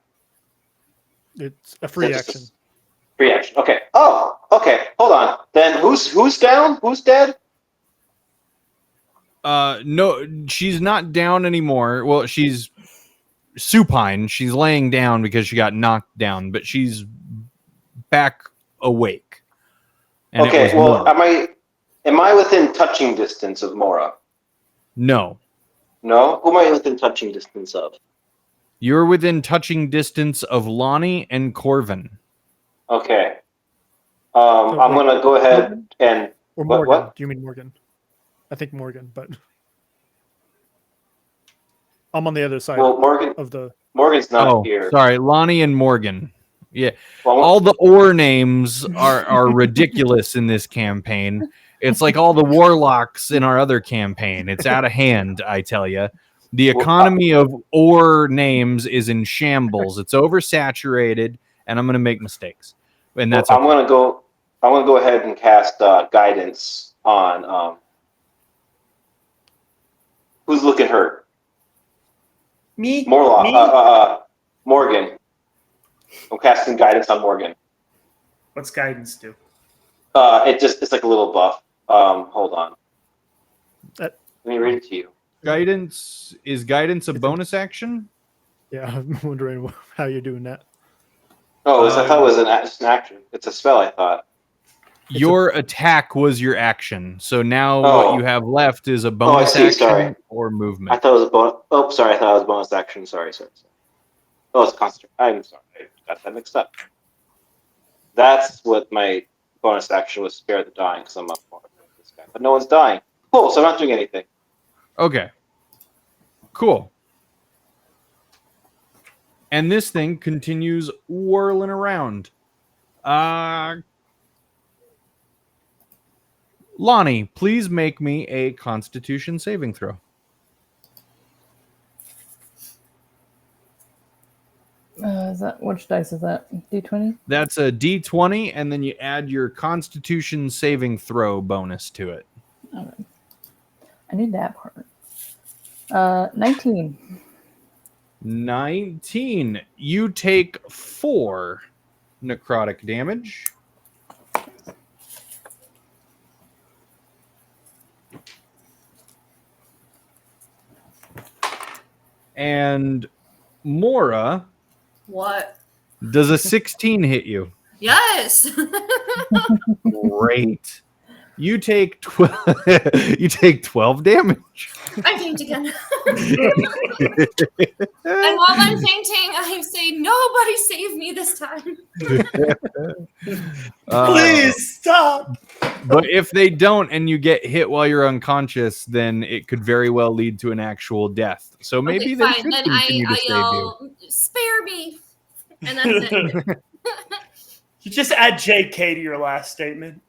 It's a free Just action. Free action. Okay. Oh, okay. Hold on. Then who's down? Who's dead? No, she's not down anymore. Well, she's supine. She's laying down because she got knocked down, but she's back awake. And it Okay. was Well, Mora. am I within touching distance of Mora? No. No. Who am I within touching distance of? You're within touching distance of Lonnie and Corvin. Okay. I'm gonna go ahead Morgan? and Or Morgan. what? Do you mean Morgan? I think Morgan, but I'm on the other side Well, of the. Morgan's not Oh, here. sorry, Lonnie and Morgan. Yeah, Well, all the ore names are ridiculous in this campaign. It's like all the warlocks in our other campaign. It's out of hand, I tell you. The economy of ore names is in shambles. It's oversaturated, and I'm going to make mistakes. And that's I'm okay. gonna go ahead and cast guidance on who's looking hurt. Me. Morgan. I'm casting guidance on Morgan. What's guidance do? It's like a little buff. Hold on. That- Let me read it to you. Guidance is guidance a bonus action? Yeah, I'm wondering how you're doing that. Oh, I thought it was just an action. It's a spell, I thought. Your attack was your action. So now Oh. what you have left is a bonus see, action sorry. or I movement. thought it was a bonus. Oh, sorry. I thought it was a bonus action. Sorry. Oh, it's concentration. I'm sorry. I got that mixed up. That's what my bonus action was: spare the dying, because I'm up for this guy. But no one's dying. Cool. So I'm not doing anything. Okay. Cool. And this thing continues whirling around. Lonnie, please make me a Constitution saving throw. Is that which dice is that? D20? That's a D20, and then you add your Constitution saving throw bonus to it. Okay. I need that part. 19. 19. You take 4 necrotic damage. And Mora, What? does a 16 hit you? Yes. Great. You take 12 you take 12 damage. I faint again. And while I'm fainting, I say, "Nobody save me this time." Please stop. But if they don't and you get hit while you're unconscious, then it could very well lead to an actual death. So maybe Okay, they fine. should Then continue to I save you. yell, "Spare me!" And that's it. You just add JK to your last statement.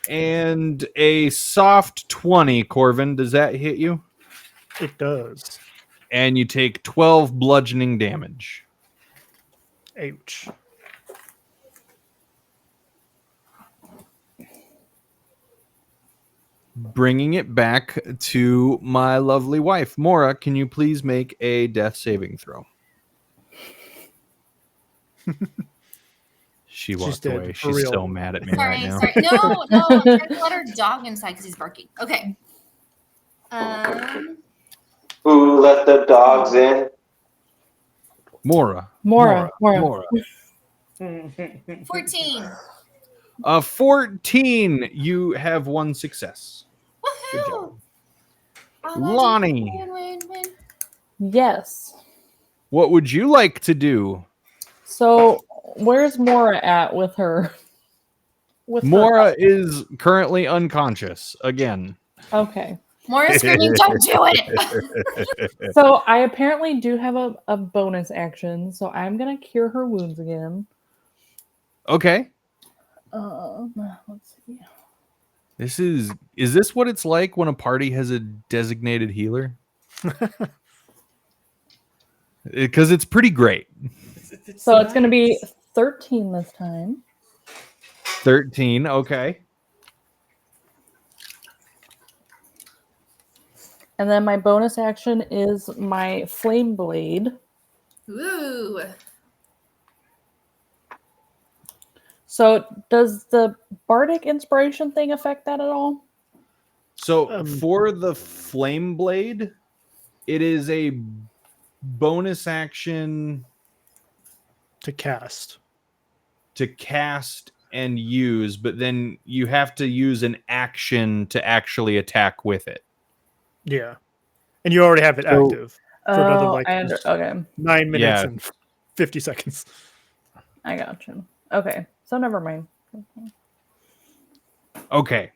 And a soft 20, Corvin, does that hit you? It does. And you take 12 bludgeoning damage. Ouch. Bringing it back to my lovely wife. Mora, can you please make a death saving throw? She walked dead, away. for She's real. so mad at me Sorry, right now. sorry. No, I'm trying to let her dog inside because he's barking. Okay. Who let the dogs in? Mora. 14. 14. You have 1 success. Good job. Woohoo! I want to Lonnie, win. Yes. what would you like to do? So where's Mora at with her? with Mora is currently unconscious again. Okay. More screaming, don't do it. So I apparently do have a bonus action, so I'm gonna cure her wounds again. Okay. Let's see. Is this what it's like when a party has a designated healer? Because it's pretty great. So it's gonna be 13 this time. 13, okay. And then my bonus action is my flame blade. Ooh. So does the bardic inspiration thing affect that at all? So for the flame blade, it is a bonus action To cast. to cast and use, but then you have to use an action to actually attack with it. Yeah. And you already have it So- active for another like okay. 9 minutes Yeah. and 50 seconds. I got you. Okay, so never mind. Okay.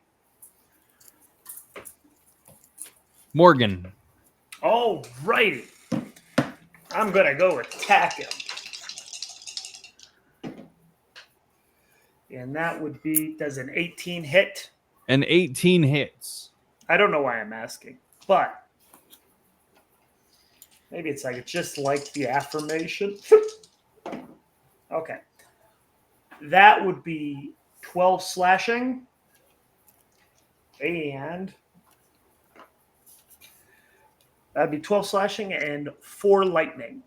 Morgan. All righty. I'm gonna go attack him. And that would be, does an 18 hit? An 18 hits. I don't know why I'm asking, but maybe it's just like the affirmation. Okay. That would be 12 slashing. And that'd be 12 slashing and 4 lightning.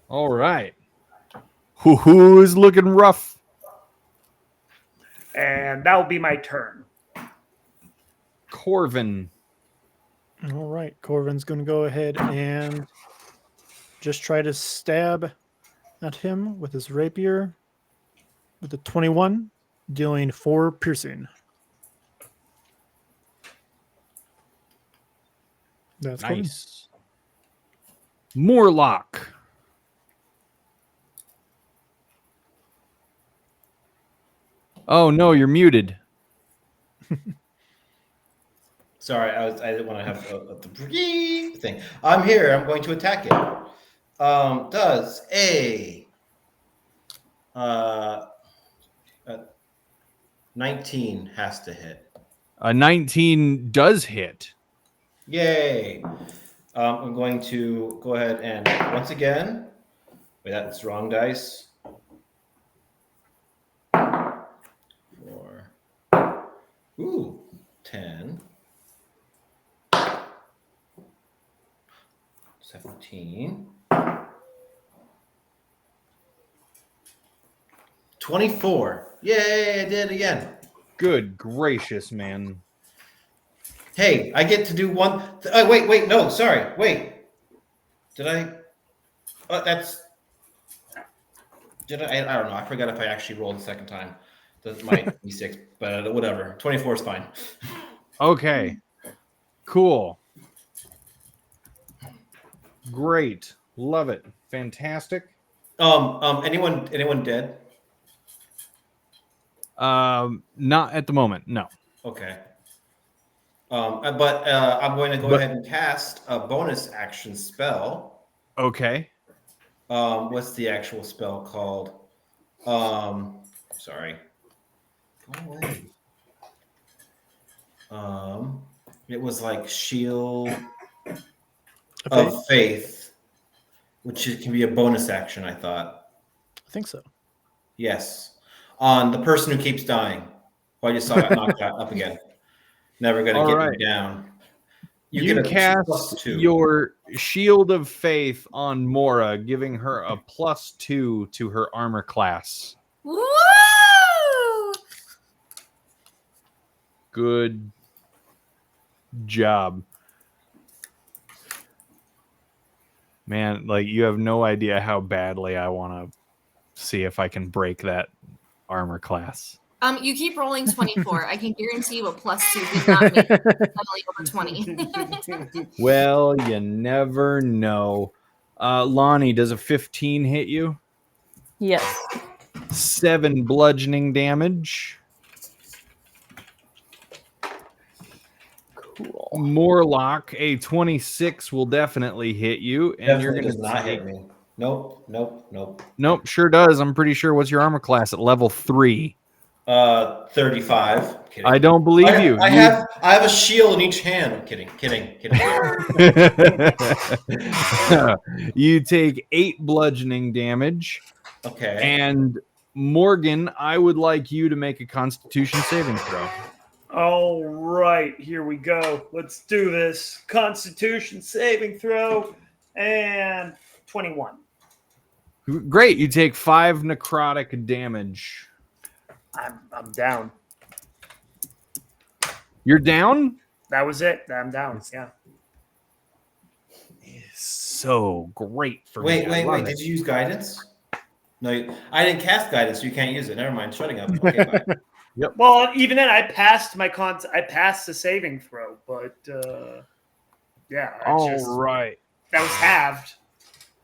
All right. Who's looking rough? And that will be my turn. Corvin. All right. Corvin's going to go ahead and just try to stab at him with his rapier with a 21, dealing 4 piercing. That's Corvin. Nice. Morlock. Oh no, you're muted. Sorry, I didn't want to have the thing. I'm here. I'm going to attack it. Does a 19 has to hit. A 19 does hit. Yay! I'm going to go ahead and once again. Wait, that's wrong dice. 4. Ooh, 10. 17. 24. Yay, I did it again. Good gracious, man. Hey, I get to do one. Wait, no, sorry. Wait. Did I? That's. Did I don't know. I forgot if I actually rolled the second time. That might be 6, but whatever. 24 is fine. Okay. Cool. Great. Love it. Fantastic. Anyone dead? Not at the moment. No. Okay. But I'm going to go ahead and cast a bonus action spell. Okay. What's the actual spell called? Sorry. Go away. It was like Shield of Faith, which can be a bonus action, I thought. I think so. Yes. On the person who keeps dying. Well, I just saw it knocked out up again. Never going to get me down. You get a cast +2. your Shield of Faith on Mora, giving her a +2 to her armor class. Woo! Good job. Man, like you have no idea how badly I want to see if I can break that armor class. You keep rolling 24. I can guarantee you a +2 did not make suddenly over 20. Well, you never know. Lonnie, does a 15 hit you? Yes. 7 bludgeoning damage. Cool. Morlock, a 26 will definitely hit you, and you're Definitely going does to not hit me. Nope. Nope, sure does. I'm pretty sure. What's your armor class at level 3? 35. Kidding. I don't believe you. I have a shield in each hand. I'm kidding. You take 8 bludgeoning damage. Okay. And Morgan, I would like you to make a Constitution saving throw. All right, here we go. Let's do this. Constitution saving throw and 21. Great. You take 5 necrotic damage. I'm down. You're down? That was it. I'm down. Yeah. So great for Wait. me. Did you use guidance? No, I didn't cast guidance, so you can't use it. Never mind. Shutting up. Okay, bye. Yep. Well, even then, I passed I passed the saving throw, but yeah. Right. That was halved.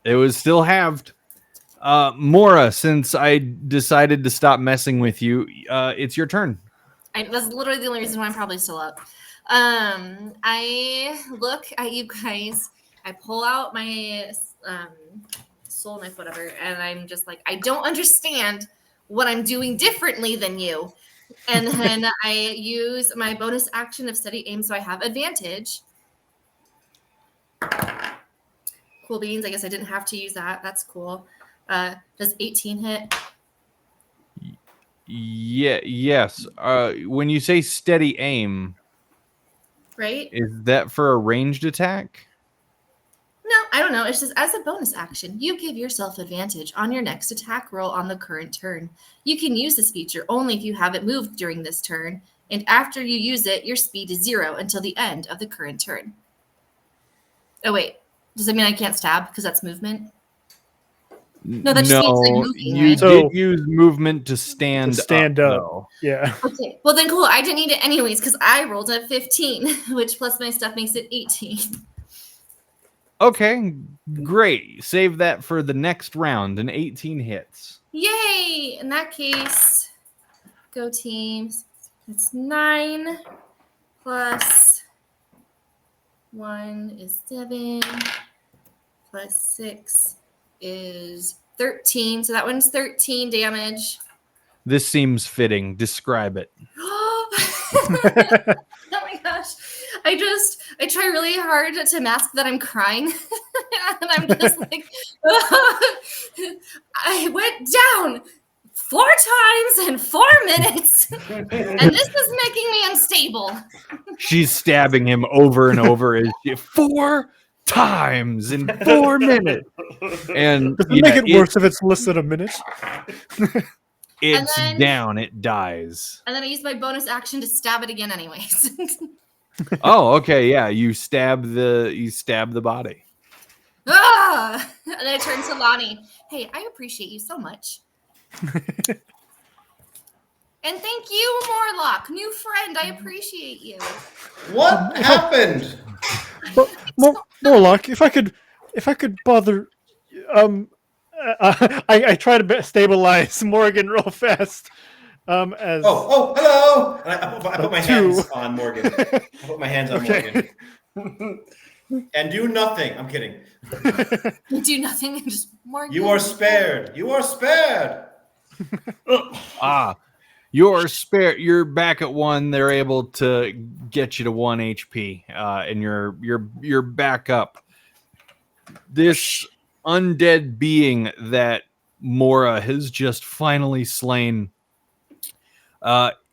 It was still halved. Mora, since I decided to stop messing with you, it's your turn. That's literally the only reason why I'm probably still up. I look at you guys. I pull out my soul knife, whatever, and I'm just like, I don't understand what I'm doing differently than you. And then I use my bonus action of steady aim, so I have advantage. Cool beans. I guess I didn't have to use that. That's cool. Does 18 hit? Yeah. Yes. When you say steady aim, Right? is that for a ranged attack? No, I don't know. It's just as a bonus action, you give yourself advantage on your next attack roll on the current turn. You can use this feature only if you have it moved during this turn, and after you use it, your speed is 0 until the end of the current turn. Oh, wait. Does that mean I can't stab because that's movement? No, that just means like moving, you right? did use movement to stand up. though. Yeah. Okay. Well, then cool. I didn't need it anyways because I rolled a 15, which plus my stuff makes it 18. Okay, great. Save that for the next round. An 18 hits. Yay! In that case, go teams. It's 9 plus 1 is 7 plus 6 is 13. So that one's 13 damage. This seems fitting. Describe it. Oh my gosh. I try really hard to mask that I'm crying. And I'm just like, I went down 4 times in 4 minutes. And this is making me unstable. She's stabbing him over and over as 4 times in 4 minutes. And does it make it worse if it's less than a minute? It's down. It dies. And then I use my bonus action to stab it again anyways. Oh, okay. Yeah. You stab the body. Ah! And I turn to Lonnie. Hey, I appreciate you so much. And thank you, Morlock, new friend. I appreciate you. What happened? Morlock, if I could bother, I try to stabilize Morgan real fast. As hello! And I put my hands on Morgan. I put my hands on Morgan. And do nothing. I'm kidding. Do nothing and just Morgan. You are spared. You are spared. You're spared. You're back at 1. They're able to get you to 1 HP, and you're back up. This undead being that Mora has just finally slain,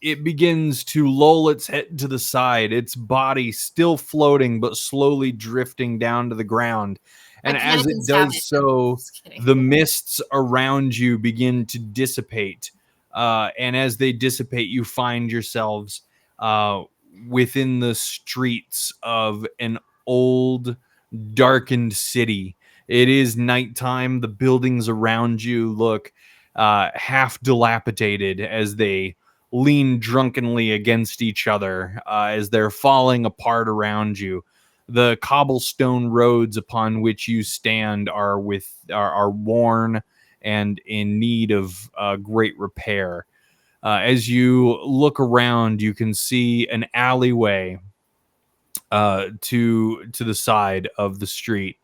it begins to loll its head to the side, its body still floating but slowly drifting down to the ground. And as it does so, the mists around you begin to dissipate. And as they dissipate, you find yourselves within the streets of an old, darkened city. It is nighttime. The buildings around you look half dilapidated as they lean drunkenly against each other as they're falling apart around you. The cobblestone roads upon which you stand are worn and in need of great repair. As you look around, you can see an alleyway to the side of the street.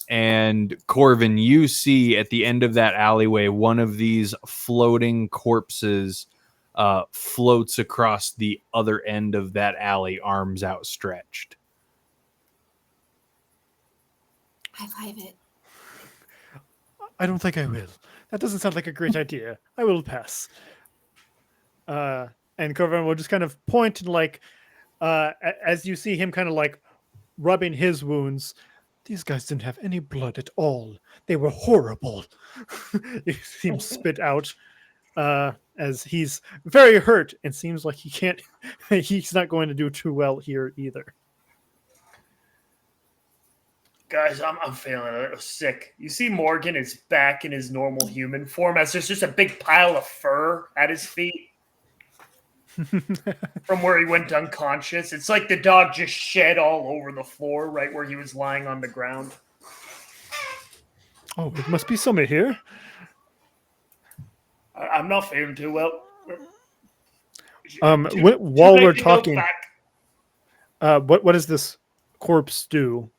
And Corvin, you see at the end of that alleyway, one of these floating corpses floats across the other end of that alley, arms outstretched. High five it. I don't think I will. That doesn't sound like a great idea. I will pass. And Corvin will just kind of point and like, as you see him kind of like rubbing his wounds. These guys didn't have any blood at all. They were horrible. You see him spit out as he's very hurt and seems like he can't. He's not going to do too well here either. Guys, I'm feeling a little sick. You see Morgan is back in his normal human form as there's just a big pile of fur at his feet from where he went unconscious. It's like the dog just shed all over the floor right where he was lying on the ground. Oh, it must be summer here. I'm not feeling too well. While we're talking, what does this corpse do?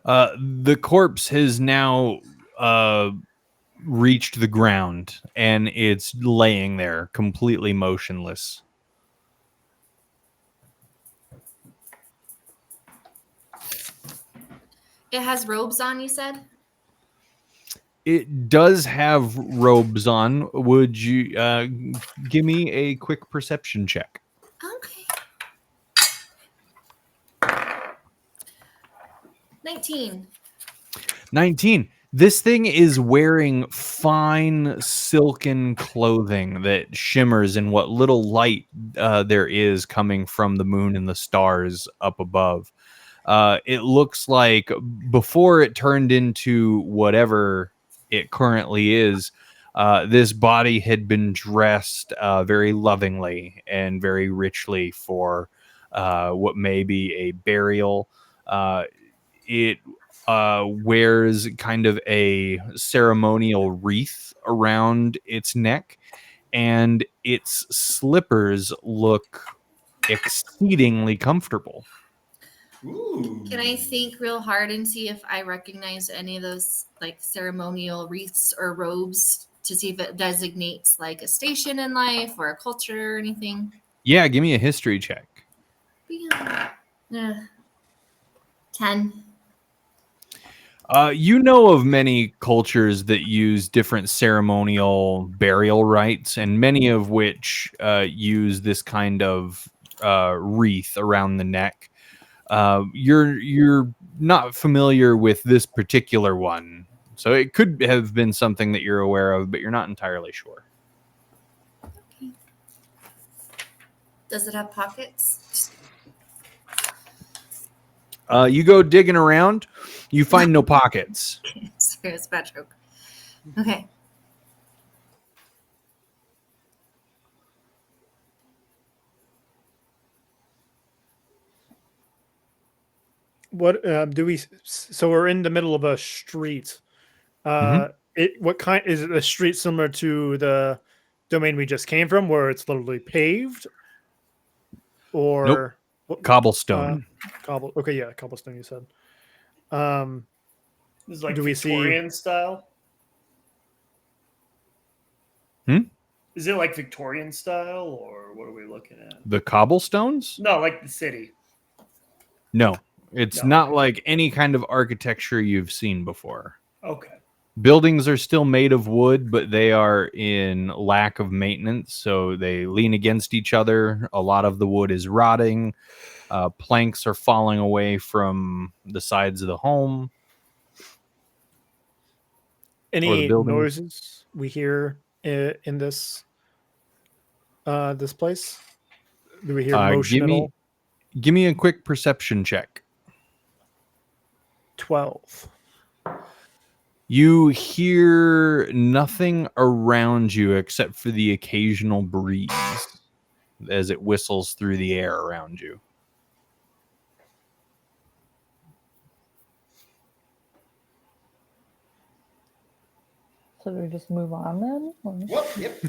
The corpse has now reached the ground, and it's laying there completely motionless. It has robes on, you said? It does have robes on. Would you give me a quick perception check? Okay. 19. 19. This thing is wearing fine silken clothing that shimmers in what little light there is coming from the moon and the stars up above. It looks like before it turned into whatever it currently is, this body had been dressed very lovingly and very richly for what may be a burial. It wears kind of a ceremonial wreath around its neck, and its slippers look exceedingly comfortable. Ooh. Can I think real hard and see if I recognize any of those like ceremonial wreaths or robes to see if it designates like a station in life or a culture or anything? Yeah, give me a history check. Yeah. 10. You know of many cultures that use different ceremonial burial rites, and many of which use this kind of wreath around the neck. You're not familiar with this particular one, so it could have been something that you're aware of, but you're not entirely sure. Okay. Does it have pockets? You go digging around, you find no pockets. Sorry, it's a bad joke. Okay. What do we? So we're in the middle of a street. What kind is it? A street similar to the domain we just came from, where it's literally paved, or Cobblestone. Okay, yeah, cobblestone. You said. This is like Do we Victorian style. Is it like Victorian style, or what are we looking at? The cobblestones? No, like the city. No, it's No. not like any kind of architecture you've seen before. Okay. Buildings are still made of wood, but they are in lack of maintenance, so they lean against each other. A lot of the wood is rotting. Planks are falling away from the sides of the home. Any noises we hear in this this place? Do we hear motion at all? Give me a quick perception check. 12. You hear nothing around you except for the occasional breeze as it whistles through the air around you. So do we just move on then? Or- Well, yep.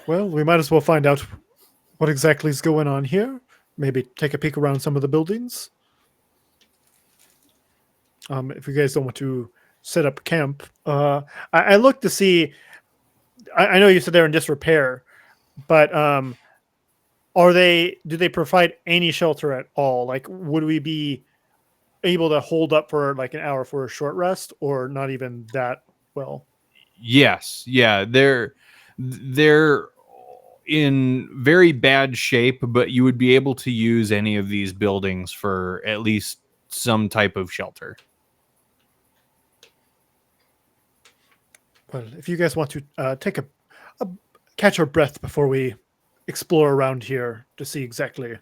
Well, we might as well find out what exactly is going on here. Maybe take a peek around some of the buildings. If you guys don't want to set up camp, I looked to see. I know you said they're in disrepair, but do they provide any shelter at all? Like, would we be able to hold up for like an hour for a short rest, or not even that well? Yes, yeah, they're in very bad shape, but you would be able to use any of these buildings for at least some type of shelter. Well, if you guys want to take a catch our breath before we explore around here to see exactly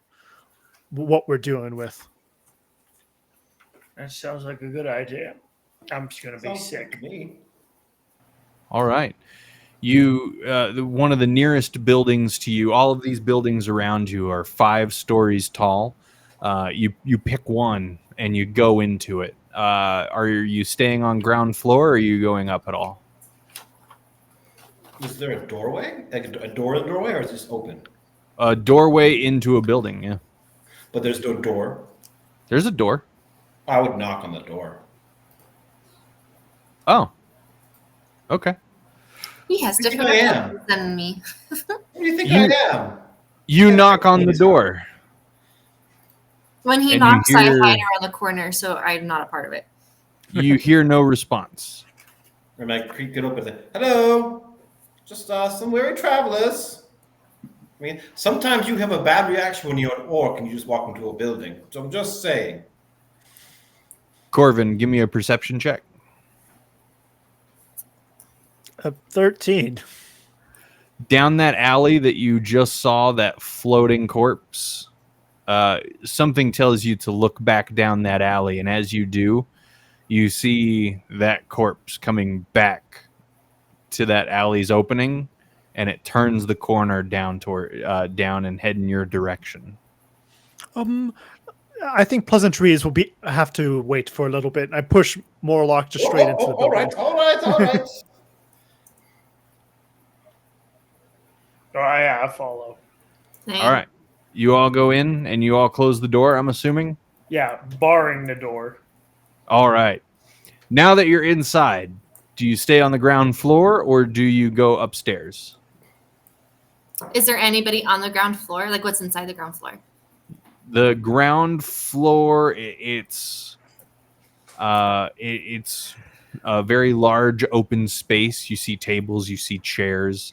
what we're dealing with. That sounds like a good idea. I'm just gonna be Sounds good sick. to me. All right. You, one of the nearest buildings to you, all of these buildings around you are 5 stories tall. You pick one and you go into it. Are you staying on ground floor or are you going up at all? Is there a doorway? Like a door in the doorway, or is this open? A doorway into a building, yeah. But there's no door. There's a door. I would knock on the door. Oh. Okay. He has Who do you different think I am? abilities than me. What do you think You- I am? You Yeah, knock on the please. door. When he And knocks, you I hear- hide around the corner, so I'm not a part of it. You hear no response. Or I creak it open. Hello, just some weary travelers. I mean, sometimes you have a bad reaction when you're an orc and you just walk into a building. So I'm just saying. Corvin, give me a perception check. 13. Down that alley that you just saw, that floating corpse, something tells you to look back down that alley, and as you do, you see that corpse coming back to that alley's opening, and it turns the corner down down and head in your direction. I think pleasantries will have to wait for a little bit. I push Morlock just straight into the all building. right, all right, all right. Oh, yeah, I follow. All right, you all go in and you all close the door, I'm assuming. Yeah, barring the door. All right. Now that you're inside, do you stay on the ground floor or do you go upstairs? Is there anybody on the ground floor? Like, what's inside the ground floor? The ground floor, it's a very large open space. You see tables, you see chairs,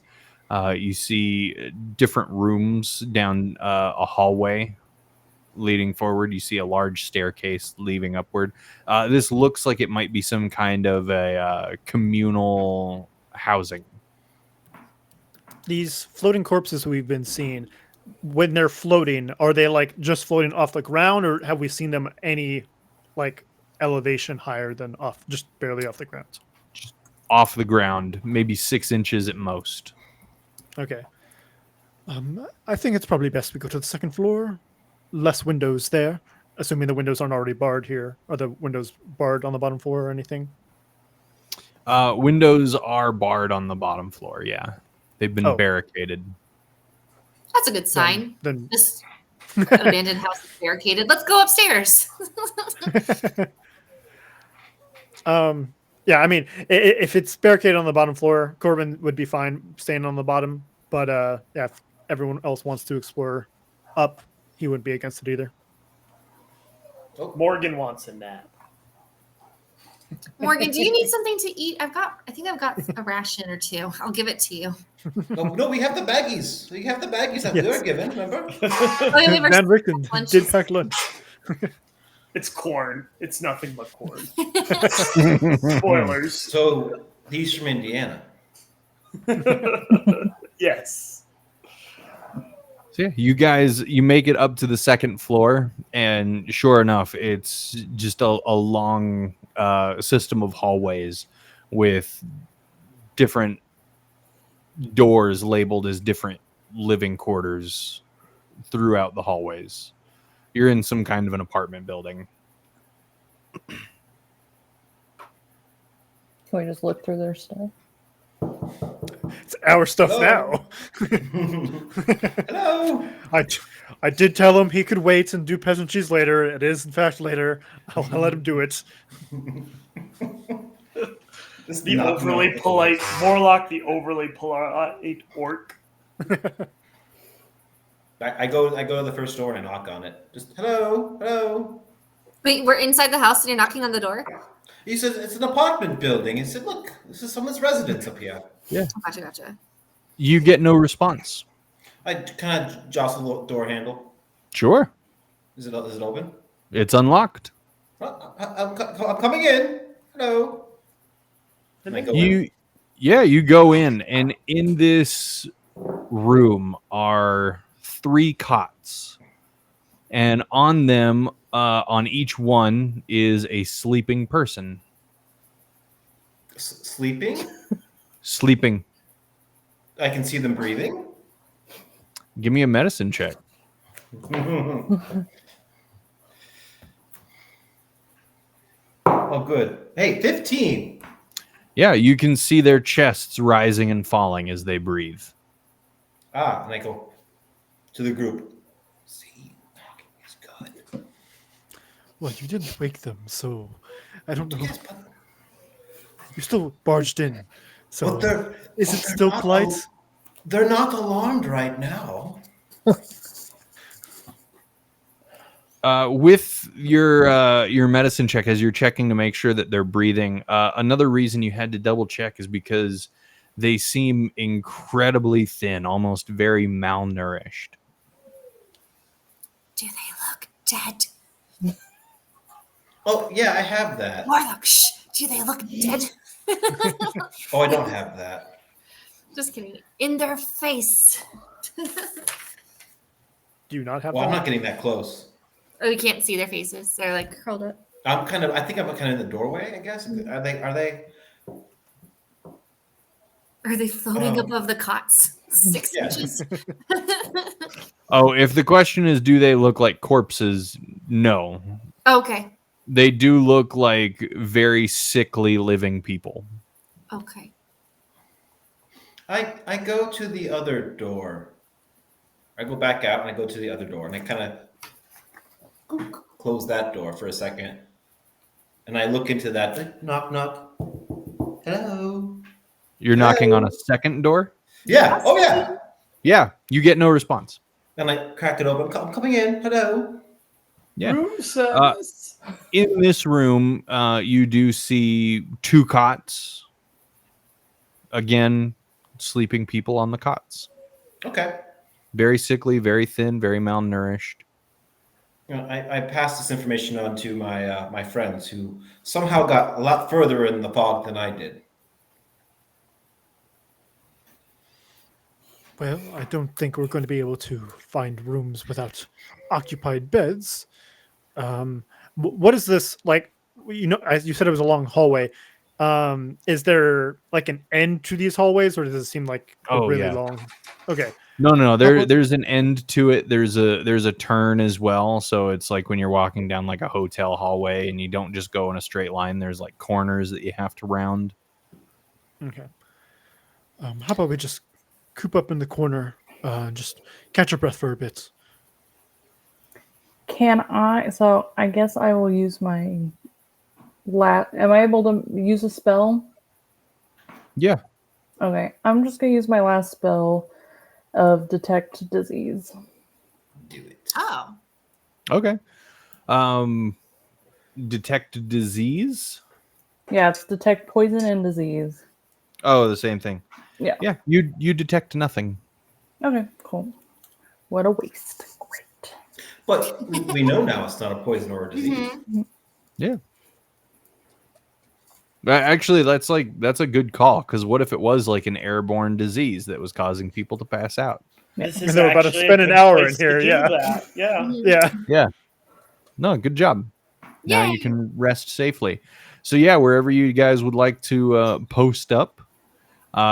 you see different rooms down a hallway leading forward. You see a large staircase leading upward. This looks like it might be some kind of a communal housing. These floating corpses we've been seeing, when they're floating, are they like just floating off the ground, or have we seen them any like elevation higher than off, just barely off the ground? Off the ground, maybe 6 inches at most. Okay. I think it's probably best we go to the second floor. Less windows there, assuming the windows aren't already barred here. Are the windows barred on the bottom floor or anything? Windows are barred on the bottom floor, yeah. They've been barricaded. That's a good sign. Then This abandoned house is barricaded. Let's go upstairs. yeah, I mean, if it's barricaded on the bottom floor, Corbin would be fine staying on the bottom. But yeah, if everyone else wants to explore up, he wouldn't be against it either. Morgan wants a nap. Morgan, do you need something to eat? I think I've got a ration or two. I'll give it to you. No, we have the baggies. We have the baggies that we Yes. were given, remember? Oh, yeah, we were Van Richten lunches. did pack lunch. It's corn. It's nothing but corn. Spoilers. So he's from Indiana. Yes. So yeah, you make it up to the second floor, and sure enough, it's just a long system of hallways with different doors labeled as different living quarters throughout the hallways. You're in some kind of an apartment building. Can we just look through their stuff? It's our stuff Hello? now. Hello. I did tell him he could wait and do peasant cheese later. It is in fact later. I'll let him do it. Just The knock me overly off the polite list. Morlock, the overly polite orc. I go to the first door and I knock on it. Just hello. Wait, we're inside the house and you're knocking on the door? He says it's an apartment building. He said, "Look, this is someone's residence up here." Oh, gotcha. You get no response. I kind of jostle the door handle. Sure. Is it open? It's unlocked. I'm coming in. Hello. And I go in. You go in, and in this room are 3 cots, and on them, on each one, is a sleeping person. Sleeping? Sleeping. I can see them breathing. Give me a medicine check. Oh, good. Hey, 15. Yeah, you can see their chests rising and falling as they breathe. And I go to the group. See, knocking is good. Well, you didn't wake them, so I don't know. Yes, but You still barged in. So they're is it still not polite? they're not alarmed right now. With your medicine check, as you're checking to make sure that they're breathing, another reason you had to double check is because they seem incredibly thin, almost very malnourished. Do they look dead? Oh, yeah, I have that. Warlock, shh. Do they look dead? Oh, I don't have that. Just kidding. In their face. Do you not have Well, I'm that? not getting that close. Oh, you can't see their faces. They're like curled up. I think I'm kind of in the doorway, I guess. Are they? Are they floating Oh. above the cots? 6 Yeah. inches. Oh, if the question is, do they look like corpses? No. Okay. They do look like very sickly living people. Okay. I go to the other door. I go back out and I go to the other door and I kind of close that door for a second. And I look into that. Knock, knock. Hello. You're knocking on a second door? Yeah. Oh, yeah. Yeah, you get no response. And I crack it open. I'm coming in. Hello. Yeah. Room service. In this room, you do see 2 cots. Again, sleeping people on the cots. Okay. Very sickly, very thin, very malnourished. You know, I pass this information on to my friends who somehow got a lot further in the fog than I did. Well, I don't think we're going to be able to find rooms without occupied beds. What is this like? You know, as you said, it was a long hallway. Is there like an end to these hallways, or does it seem like really long? Okay. No. There's an end to it. There's a turn as well. So it's like when you're walking down like a hotel hallway, and you don't just go in a straight line. There's like corners that you have to round. Okay. How about we just coop up in the corner and just catch our breath for a bit? Can I? So I guess I will use my Am I able to use a spell? Yeah. Okay, I'm just gonna use my last spell of detect disease. Do it. Oh. Okay. Detect disease. Yeah, it's detect poison and disease. Oh, the same thing. Yeah. Yeah. You detect nothing. Okay, cool. What a waste. Great. But we know now it's not a poison or a disease. Yeah. Actually, that's a good call, because what if it was like an airborne disease that was causing people to pass out? This And is they were about to actually a spend an good hour place in here, to do yeah. that. Yeah. Mhm. Yeah. No, good job. Now Yay. you can rest safely. So yeah, wherever you guys would like to post up,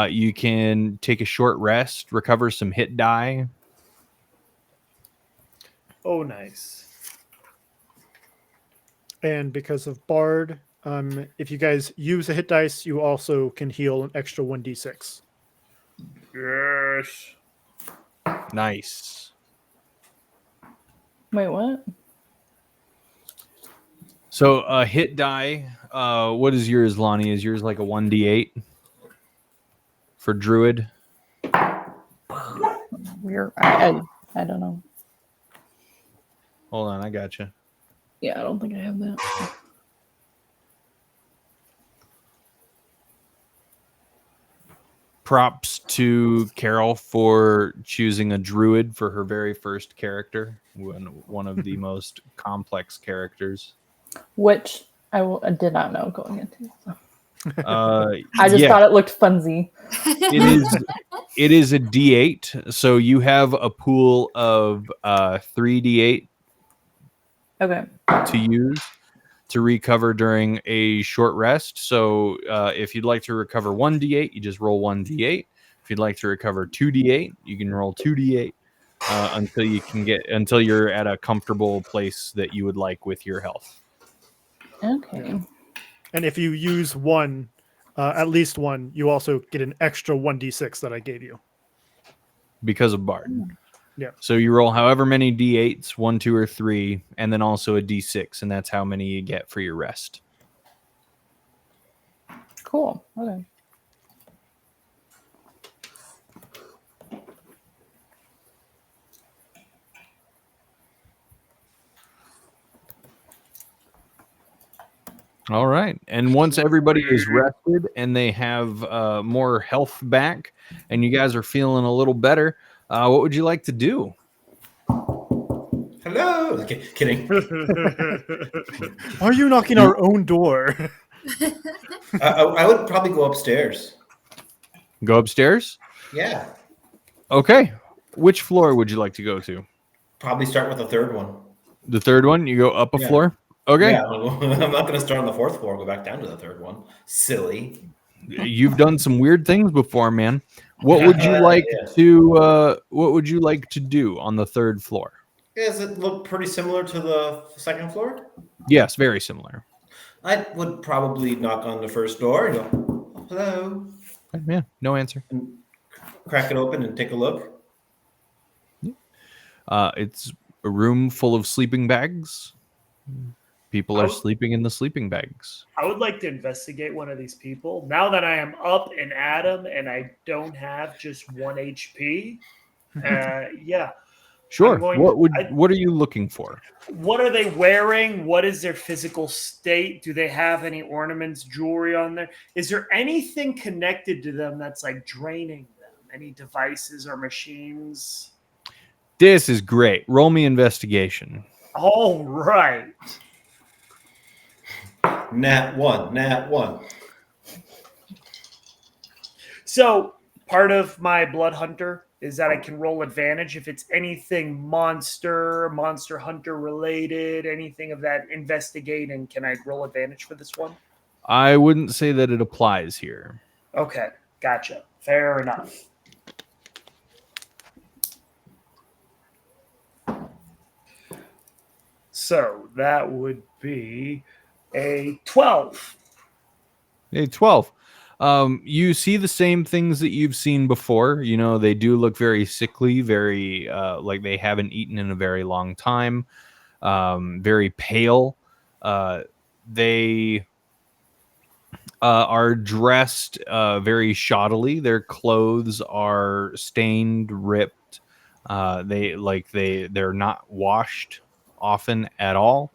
you can take a short rest, recover some hit die. Oh, nice. And because of Bard, If you guys use a hit dice, you also can heal an extra 1d6. Yes. Nice. Wait, what? So a hit die. What is yours, Lonnie? Is yours like a 1d8 for druid? I don't know. Hold on, I got you. Yeah, I don't think I have that. Props to Carol for choosing a druid for her very first character. One of the most complex characters. Which I did not know going into. So. I I just thought it looked funsy. It is a D8, so you have a pool of 3D8 Okay. to use to recover during a short rest. So if you'd like to recover 1D8, you just roll 1D8. If you'd like to recover 2D8, you can roll 2D8 until you're at a comfortable place that you would like with your health. Okay. And if you use one, at least one, you also get an extra 1d6 that I gave you. Because of Bard. Yeah. So you roll however many D8s, 1, 2, or 3, and then also a D6, and that's how many you get for your rest. Cool. Okay. All right. And once everybody is rested and they have more health back and you guys are feeling a little better, what would you like to do? Hello. Okay, kidding. Why are you knocking our own door? I would probably go upstairs. Go upstairs? Yeah. Okay. Which floor would you like to go to? Probably start with the third one. The third one? You go up a Yeah. floor? Okay. Yeah, I'm not going to start on the fourth floor and go back down to the third one. Silly. You've done some weird things before, man. What would you like to do on the third floor? Does it look pretty similar to the second floor? Yes, very similar. I would probably knock on the first door and go, hello. Yeah, no answer. And crack it open and take a look. It's a room full of sleeping bags. People are sleeping in the sleeping bags. I would like to investigate one of these people. Now that I am up and at 'em and I don't have just 1 HP. Yeah. Sure. What are you looking for? What are they wearing? What is their physical state? Do they have any ornaments, jewelry on there? Is there anything connected to them that's like draining them? Any devices or machines? This is great. Roll me investigation. All right. Nat 1. So part of my blood hunter is that I can roll advantage if it's anything monster hunter related, anything of that investigating. Can I roll advantage for this one? I wouldn't say that it applies here. Okay, gotcha. Fair enough. So that would be a 12. A 12. You see the same things that you've seen before. You know, they do look very sickly, very like they haven't eaten in a very long time, very pale. They are dressed very shoddily. Their clothes are stained, ripped. They're not washed often at all.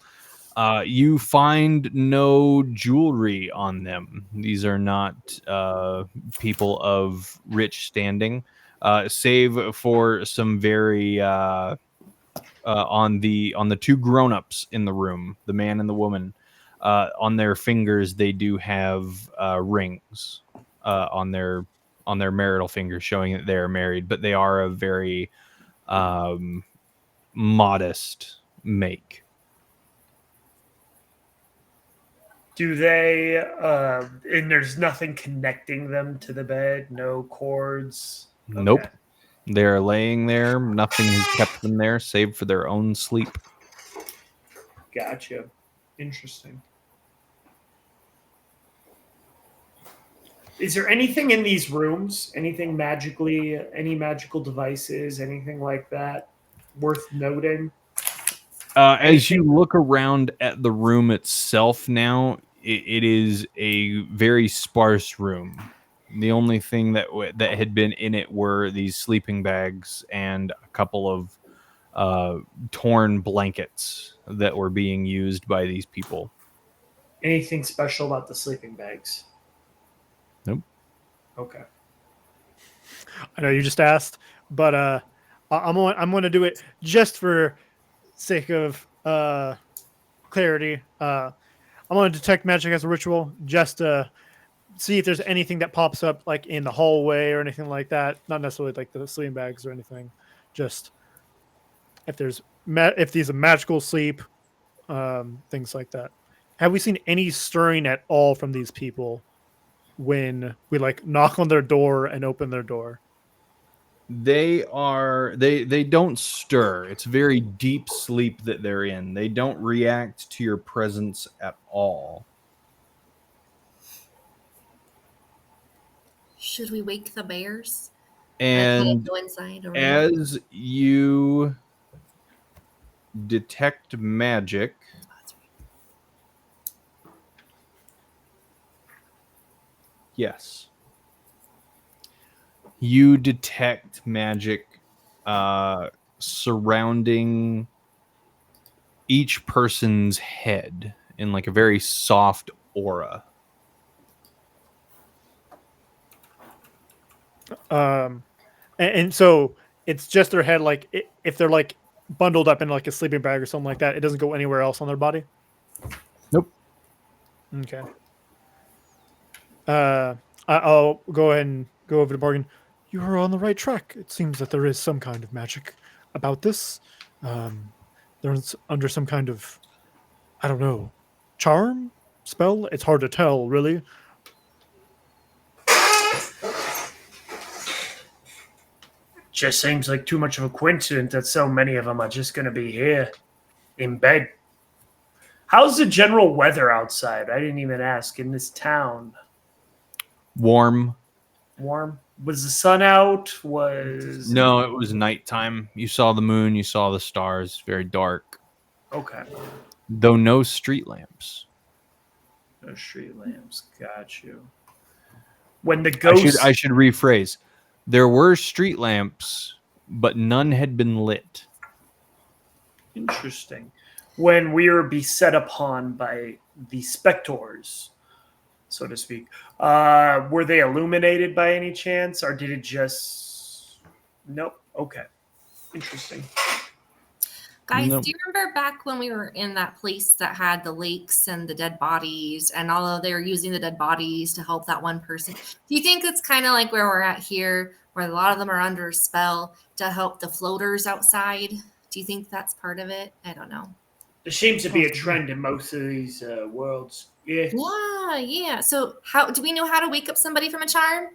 You find no jewelry on them. These are not people of rich standing, save for some very on the two grown-ups in the room, the man and the woman. On their fingers, they do have rings on their marital fingers, showing that they are married. But they are a very modest make. Do they, and there's nothing connecting them to the bed? No cords? Okay. Nope. They're laying there. Nothing has kept them there save for their own sleep. Gotcha. Interesting. Is there anything in these rooms? Anything magically? Any magical devices? Anything like that worth noting? As you look around at the room itself now, it is a very sparse room. The only thing that had been in it were these sleeping bags and a couple of torn blankets that were being used by these people. Anything special about the sleeping bags? Nope. Okay. I know you just asked, but I'm going to do it just for sake of clarity. I'm going to detect magic as a ritual, just to see if there's anything that pops up, like in the hallway or anything like that. Not necessarily like the sleeping bags or anything. Just if there's if these are magical sleep, things like that. Have we seen any stirring at all from these people when we like knock on their door and open their door? They don't stir. It's very deep sleep that they're in. They don't react to your presence at all. Should we wake the bears? And Go inside or as you detect magic, yes, you detect magic surrounding each person's head in like a very soft aura. And so it's just their head. Like if they're like bundled up in like a sleeping bag or something like that, it doesn't go anywhere else on their body. Nope. Okay. I'll go ahead and go over to Morgan. You are on the right track. It seems that there is some kind of magic about this. They're under some kind of, I don't know, charm, spell. It's hard to tell, really. Just seems like too much of a coincidence that so many of them are just going to be here in bed. How's the general weather outside? I didn't even ask. In this town. Warm. Warm? Was the sun out? No, it was nighttime. You saw the moon, you saw the stars, very dark. Okay. Though no street lamps. No street lamps. Got you. When the ghost... I should rephrase. There were street lamps, but none had been lit. Interesting. When we were beset upon by the specters, so to speak, were they illuminated by any chance, or did it just... Nope. Okay. Interesting. Guys, Nope. do you remember back when we were in that place that had the lakes and the dead bodies, and although they were using the dead bodies to help that one person? Do you think it's kind of like where we're at here, where a lot of them are under a spell to help the floaters outside? Do you think that's part of it? I don't know. There seems to be a trend in most of these worlds. Yeah. Yeah. So how do we know how to wake up somebody from a charm?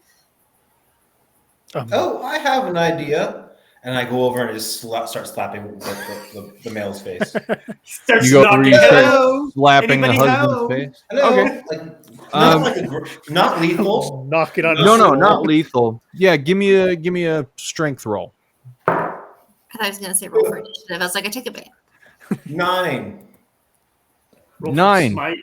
Oh, I have an idea. And I go over and just start slapping the male's face. Starts You go over, knocking. you start Hello? slapping the Anybody husband's home? face. Hello? Okay. Not lethal. Knock it on. No, not lethal. Yeah, give me a strength roll. I thought I was going to say roll for initiative. I was like, I take it back. 9. Roll for 9. smite.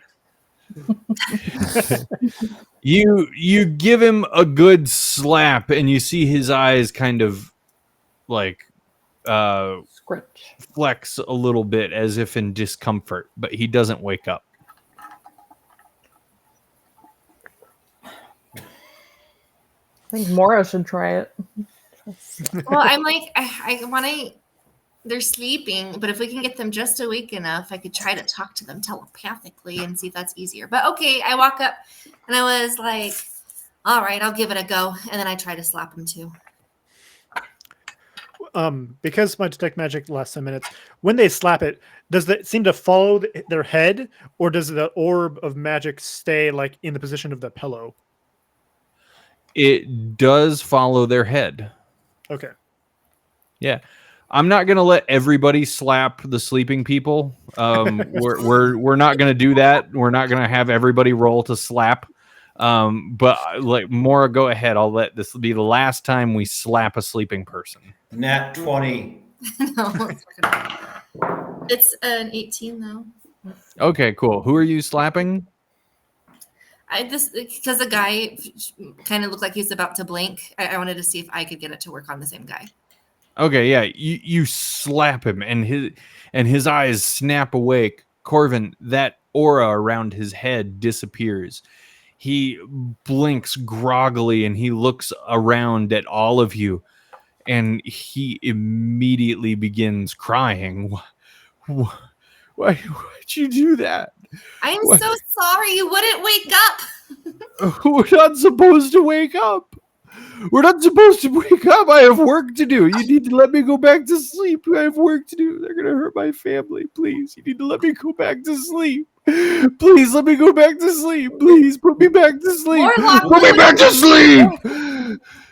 You give him a good slap, and you see his eyes kind of like Scritch. flex a little bit as if in discomfort, but he doesn't wake up. I think Mora should try it. Well, I'm like, I want to. They're sleeping, but if we can get them just awake enough, I could try to talk to them telepathically and see if that's easier. But okay, I walk up and I was like, all right, I'll give it a go. And then I try to slap him too. Because my detect magic lasts 10 minutes, when they slap it, does it seem to follow their head, or does the orb of magic stay like in the position of the pillow? It does follow their head. Okay. Yeah. I'm not gonna let everybody slap the sleeping people. We're not gonna do that. We're not gonna have everybody roll to slap. But like Mora, go ahead. I'll let this be the last time we slap a sleeping person. Nat 20. No, it's an 18 though. Okay, cool. Who are you slapping? Because the guy kind of looked like he's about to blink. I wanted to see if I could get it to work on the same guy. Okay, yeah, you slap him, and his eyes snap awake. Corvin, that aura around his head disappears. He blinks groggily, and he looks around at all of you, and he immediately begins crying. Why'd you do that? I'm so sorry. You wouldn't wake up. We're not supposed to wake up. We're not supposed to wake up. I have work to do. You need to let me go back to sleep. I have work to do. They're going to hurt my family. Please, you need to let me go back to sleep. Please, let me go back to sleep. Please, put me back to sleep. Put me back to sleep.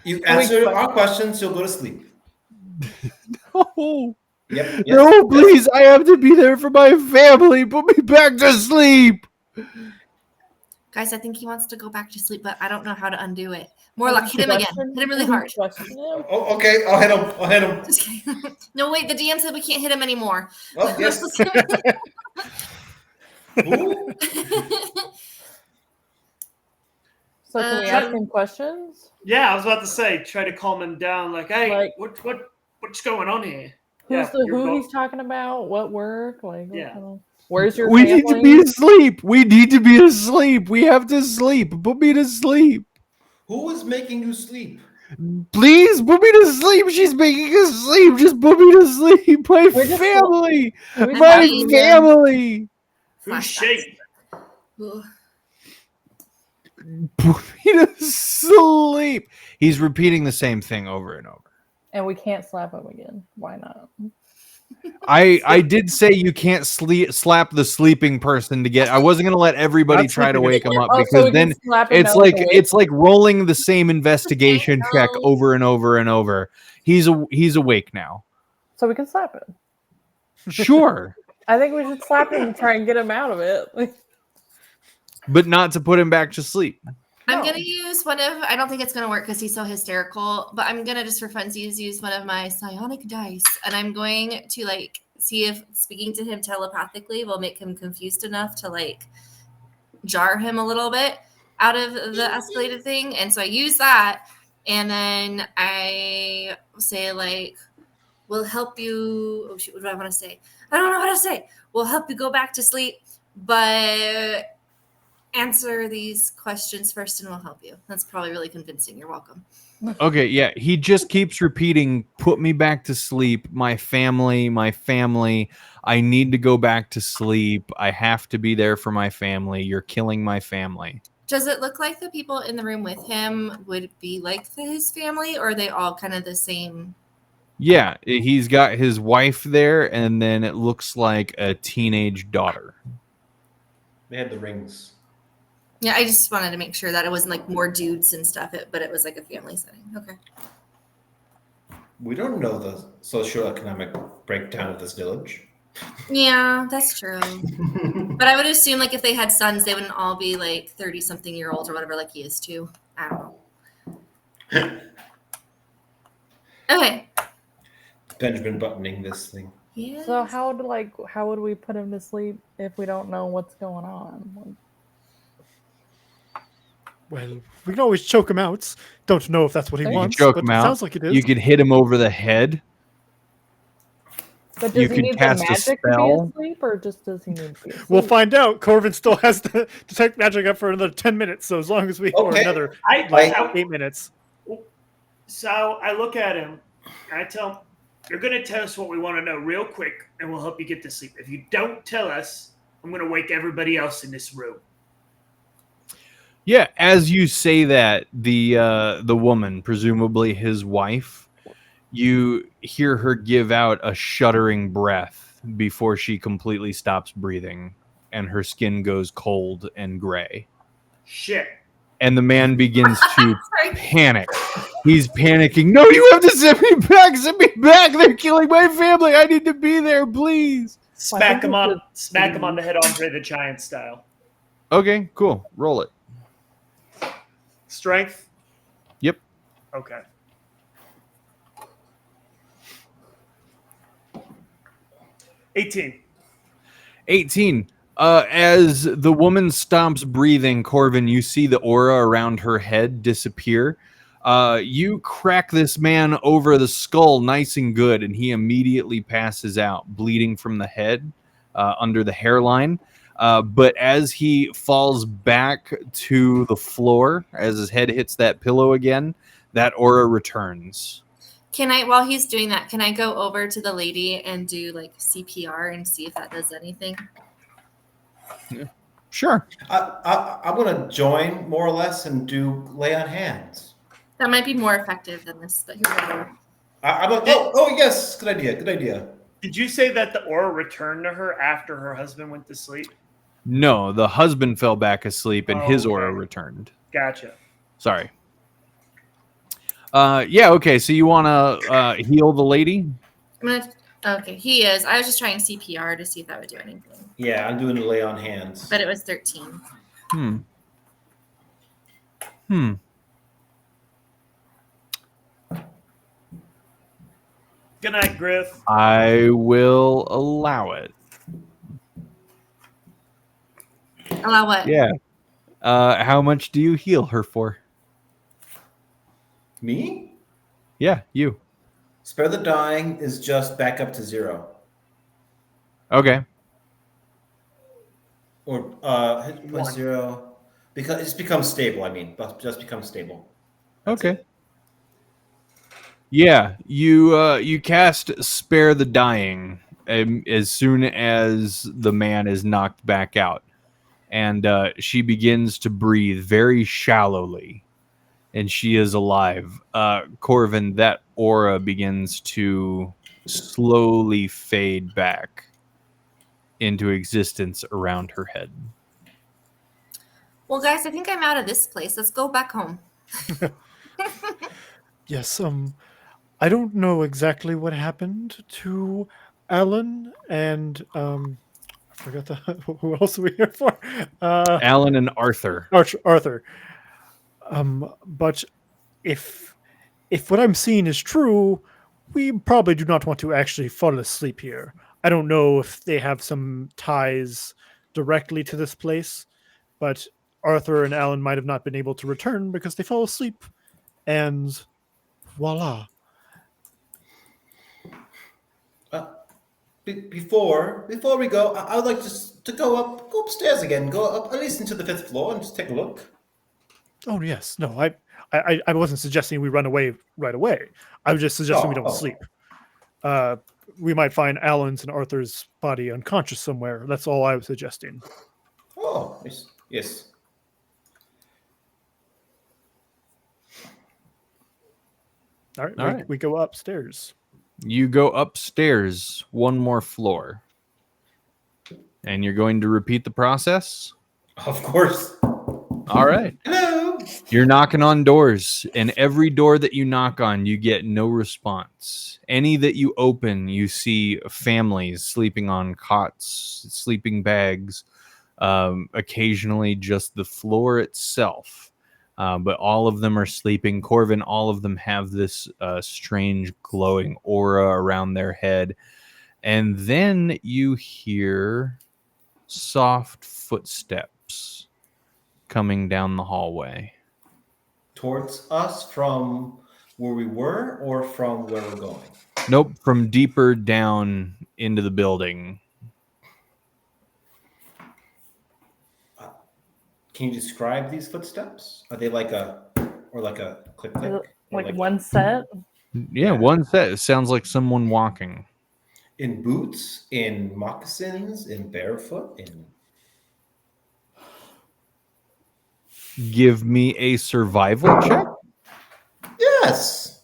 You answer our questions, you'll go to sleep. No. Yep. No, please. I have to be there for my family. Put me back to sleep. Guys, I think he wants to go back to sleep, but I don't know how to undo it. Morlock, hit him again. Hit him really hard. Oh, okay. I'll hit him. Just kidding. No, wait. The DM said we can't hit him anymore. Oh, yes. So can we ask him questions? Yeah, I was about to say, try to calm him down. Like, hey, what's going on here? Who's who he's talking about? What work? Like, where's your We family? need to be asleep. We need to be asleep. We have to sleep. Put me to sleep. Who is making you sleep? Please put me to sleep. She's making us sleep. Just put me to sleep. My family. My family. Who's she? Put me to sleep. He's repeating the same thing over and over. And we can't slap him again. Why not? I did say you can't slap the sleeping person to get. I wasn't gonna let everybody try to wake him up because then it's like rolling the same investigation check over and over and over. He's awake now. So we can slap him. Sure. I think we should slap him and try and get him out of it. But not to put him back to sleep. I'm going to use I don't think it's going to work because he's so hysterical, but I'm going to just for funsies use one of my psionic dice. And I'm going to see if speaking to him telepathically will make him confused enough to jar him a little bit out of the escalated thing. And so I use that. And then I say we'll help you. Oh shoot, what do I want to say? I don't know what to say. We'll help you go back to sleep, but answer these questions first and we'll help you. That's probably really convincing. You're welcome. Okay, yeah. He just keeps repeating, put me back to sleep. My family. I need to go back to sleep. I have to be there for my family. You're killing my family. Does it look like the people in the room with him would be like his family, or are they all kind of the same? Yeah, he's got his wife there, and then it looks like a teenage daughter. They had the rings. Yeah, I just wanted to make sure that it wasn't more dudes and stuff, but it was like a family setting. Okay. We don't know the socioeconomic breakdown of this village. Yeah, that's true. But I would assume if they had sons, they wouldn't all be 30-something-year-olds or whatever he is too. I don't know. Okay. Benjamin buttoning this thing. Yeah. So how would we put him to sleep if we don't know what's going on? Well, we can always choke him out. Don't know if that's what he wants. Choke but him it out. Sounds like it is. You could hit him over the head. But does he need the magic to be asleep, or just does he need to be asleep? We'll find out. Corvin still has to detect magic up for another 10 minutes, so as long as we or another 8 minutes. So I look at him and I tell him, you're going to tell us what we want to know real quick, and we'll help you get to sleep. If you don't tell us, I'm going to wake everybody else in this room. Yeah, as you say that, the woman, presumably his wife, you hear her give out a shuddering breath before she completely stops breathing, and her skin goes cold and gray. Shit. And the man begins to panic. He's panicking. No, you have to send me back. Send me back. They're killing my family. I need to be there, please. Smack him on the head, Andre the Giant style. Okay, cool. Roll it. Strength? Yep. Okay. $18. As the woman stops breathing, Corvin, you see the aura around her head disappear. You crack this man over the skull nice and good, and he immediately passes out, bleeding from the head under the hairline. But as he falls back to the floor, as his head hits that pillow again, that aura returns. Can I, while he's doing that, can I go over to the lady and do like CPR and see if that does anything? Sure. I'm gonna join more or less and do lay on hands. That might be more effective than this, but here we go. I'm like, oh yes, good idea. Did you say that the aura returned to her after her husband went to sleep? No, the husband fell back asleep and his aura Okay. returned. Gotcha. Sorry. Yeah, okay, so you want to heal the lady? Okay, he is. I was just trying CPR to see if that would do anything. Yeah, I'm doing the lay on hands. But it was 13. Good night, Griff. I will allow it. Allow what? Yeah. How much do you heal her for? Me? Yeah, you. Spare the dying is just back up to 0. Okay. Or hit by 1. 0 because it's become stable. I mean, just become stable. That's Okay. it. Yeah, you cast Spare the Dying as soon as the man is knocked back out. And she begins to breathe very shallowly. And she is alive. Corvin, that aura begins to slowly fade back into existence around her head. Well, guys, I think I'm out of this place. Let's go back home. Yes, I don't know exactly what happened to Alan and I forgot who else are we here for? Alan and Arthur. Arthur. But if what I'm seeing is true, we probably do not want to actually fall asleep here. I don't know if they have some ties directly to this place, but Arthur and Alan might have not been able to return because they fell asleep, and voila. Before we go, I would like to go upstairs again. Go up at least into the 5th floor and just take a look. Oh yes, no, I wasn't suggesting we run away right away. I was just suggesting we don't sleep. We might find Alan's and Arthur's body unconscious somewhere. That's all I was suggesting. Oh, yes. All right, we go upstairs. You go upstairs one more floor. And you're going to repeat the process? Of course. All right. Hello. You're knocking on doors, and every door that you knock on, you get no response. Any that you open, you see families sleeping on cots, sleeping bags, occasionally just the floor itself. But all of them are sleeping. Corvin, all of them have this strange glowing aura around their head. And then you hear soft footsteps coming down the hallway. Towards us from where we were or from where we're going? Nope, from deeper down into the building. Can you describe these footsteps? Are they like a click? Like one set? Yeah, one set. It sounds like someone walking. In boots, in moccasins, in barefoot, in... Give me a survival check. Yes!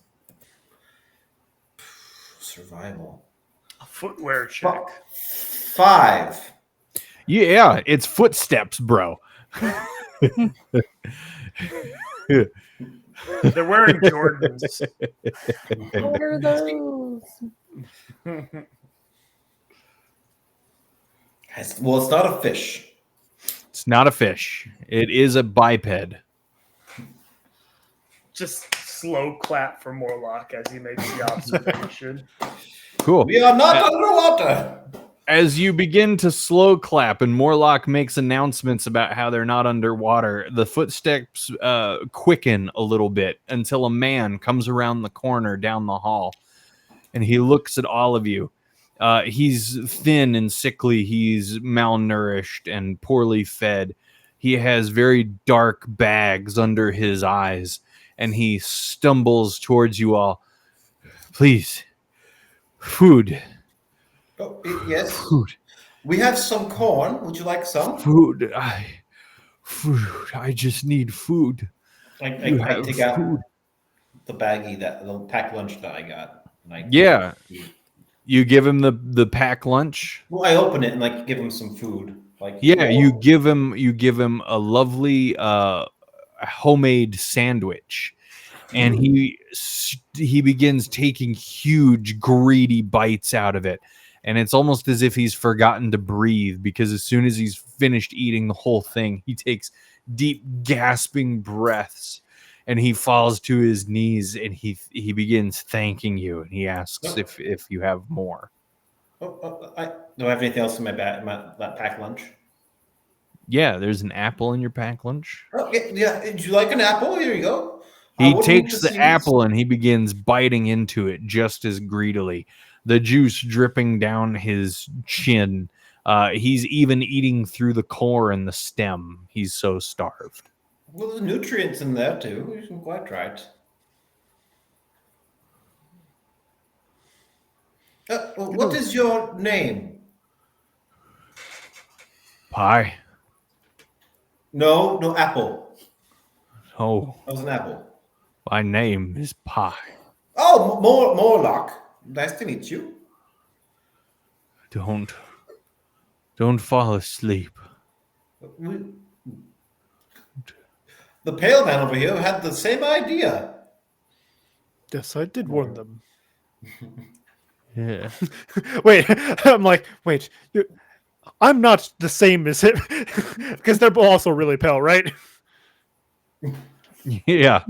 Survival. A footwear check. 5. Yeah, it's footsteps, bro. They're wearing Jordans. What are those? Well, it's not a fish. It's not a fish. It is a biped. just slow clap for Morlock as he makes the observation. Cool. We are not underwater. As you begin to slow clap and Morlock makes announcements about how they're not underwater, the footsteps quicken a little bit until a man comes around the corner down the hall, and he looks at all of you. He's thin and sickly. He's malnourished and poorly fed. He has very dark bags under his eyes, and he stumbles towards you all. Please, food. Oh, yes. Food. We have some corn. Would you like some? Food. Food. I just need food. I have take out food. the baggie, the packed lunch that I got. Yeah. You give him the pack lunch. Well, I open it and like give him some food. Like Yeah, you give him a lovely homemade sandwich, and he begins taking huge greedy bites out of it, and it's almost as if he's forgotten to breathe, because as soon as he's finished eating the whole thing, he takes deep gasping breaths, and he falls to his knees, and he begins thanking you, and he asks if you have more. I don't have anything else in my bag, that packed lunch. Yeah, there's an apple in your pack lunch. Oh, yeah. Would you like an apple? Here you go. He takes the apple and he begins biting into it just as greedily, the juice dripping down his chin. He's even eating through the core and the stem. He's so starved. Well, there's nutrients in there too. You can quite right. What is your name? Pie. No, apple. Oh, That was an apple. my name is Pie. Oh, Morlock. Nice to meet you. Don't fall asleep. The pale man over here had the same idea. Yes, I did warn them. Yeah. Wait, I'm like, wait, I'm not the same as him because they're also really pale, right? Yeah.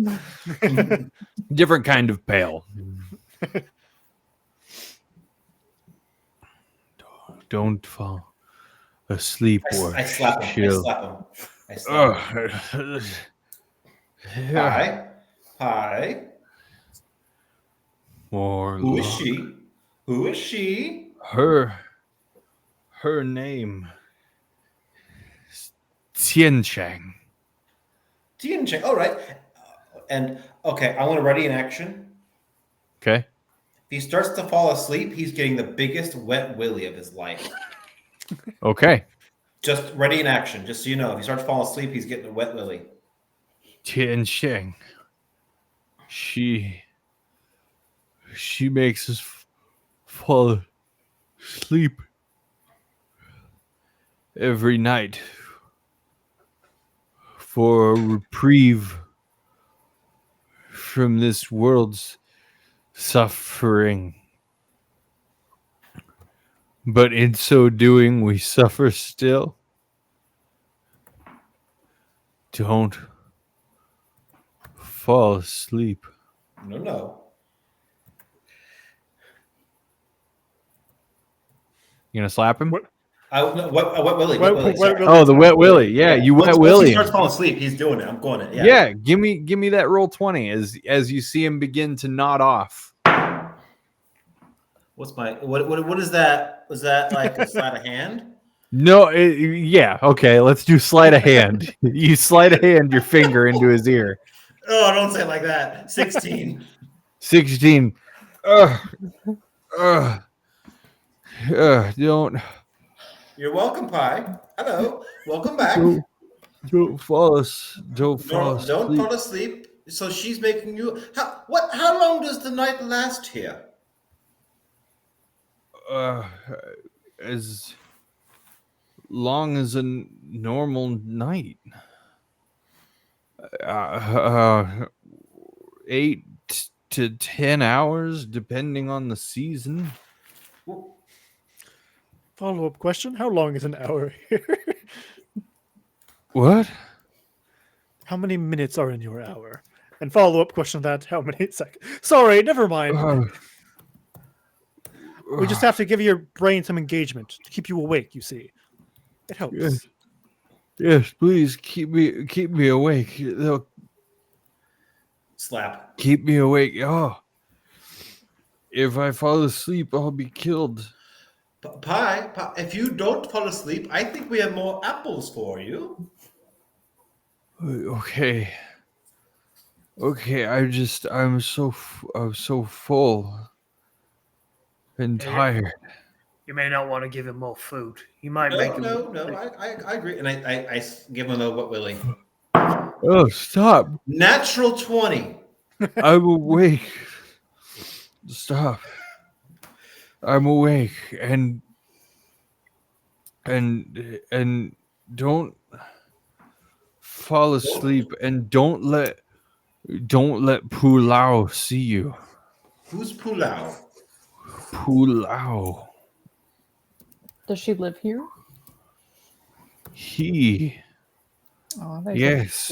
Different kind of pale. Don't fall asleep or I slap him. chill. I slap him. Hi. More Who is luck. she? Who is she? Her name is Tianchang. Tiancheng. All right. And okay, I want to ready in action. Okay. If he starts to fall asleep, he's getting the biggest wet willy of his life. Okay. Just ready in action. Just so you know, if he starts falling asleep, he's getting a wet willy. Tiancheng. She makes us fall asleep every night for a reprieve from this world's suffering. But in so doing, we suffer still. Don't fall asleep. No. You gonna slap him? Wet willy. Oh, the wet willy. Yeah, you wet Once willy. he starts falling asleep, he's doing it. I'm going it. Yeah, give me that roll 20 as you see him begin to nod off. What's my what is that? Was that like a sleight of hand? No, yeah, okay, let's do sleight of hand. You sleight of hand your finger into his ear. Oh, don't say it like that. 16. 16. Don't You're welcome, Pie. Hello. Welcome back. don't fall asleep. Don't fall asleep. So she's making you how long does the night last here? As long as a normal night. 8 to 10 hours, depending on the season. Follow-up question: how long is an hour here? What? How many minutes are in your hour? And follow up question that how many seconds? Sorry, never mind. We just have to give your brain some engagement to keep you awake. You see, it helps. Yes. Yes, please keep me awake. They'll Slap. keep me awake. Oh, if I fall asleep, I'll be killed. Pie, if you don't fall asleep, I think we have more apples for you. Okay. Okay, I'm so full and Hey, tired. You may not want to give him more food. He might make No, him. no, I agree. And I give him a what, Willie? Oh, stop. Natural 20. I'm awake. Stop. I'm awake and don't fall asleep and don't let Pulao see you. Who's Pulau? Pulao. Does she live here? He Oh, there's yes,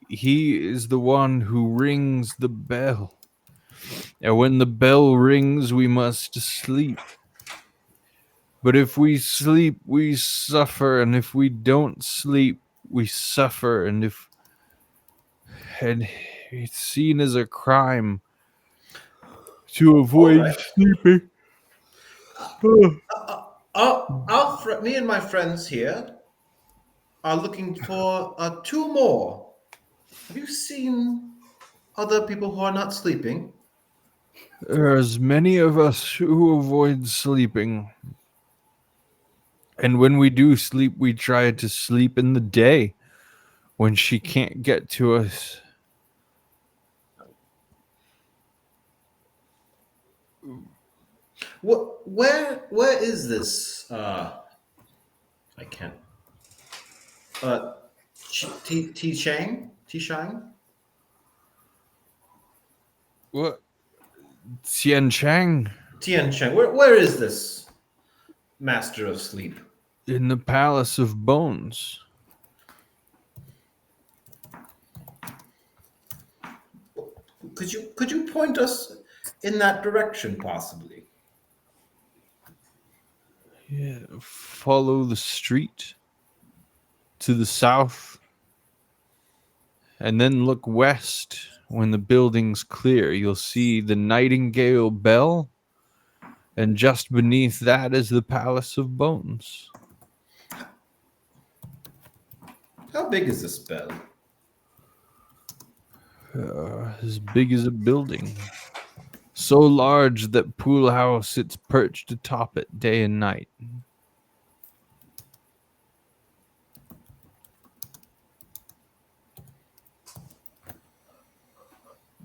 he is the one who rings the bell. And when the bell rings, we must sleep. But if we sleep, we suffer, and if we don't sleep, we suffer, and it's seen as a crime to avoid sleeping. Me and my friends here are looking for 2 more. Have you seen other people who are not sleeping? There's many of us who avoid sleeping. And when we do sleep, we try to sleep in the day when she can't get to us. Where is this? I can't. T Shang? What? Xian Chang Tian Chang. Where is this master of sleep? in the Palace of Bones. Could you point us in that direction, possibly? Yeah, follow the street to the south and then look west. When the building's clear, you'll see the Nightingale Bell, and just beneath that is the Palace of Bones. How big is this bell? As big as a building. So large that Pool House sits perched atop it day and night.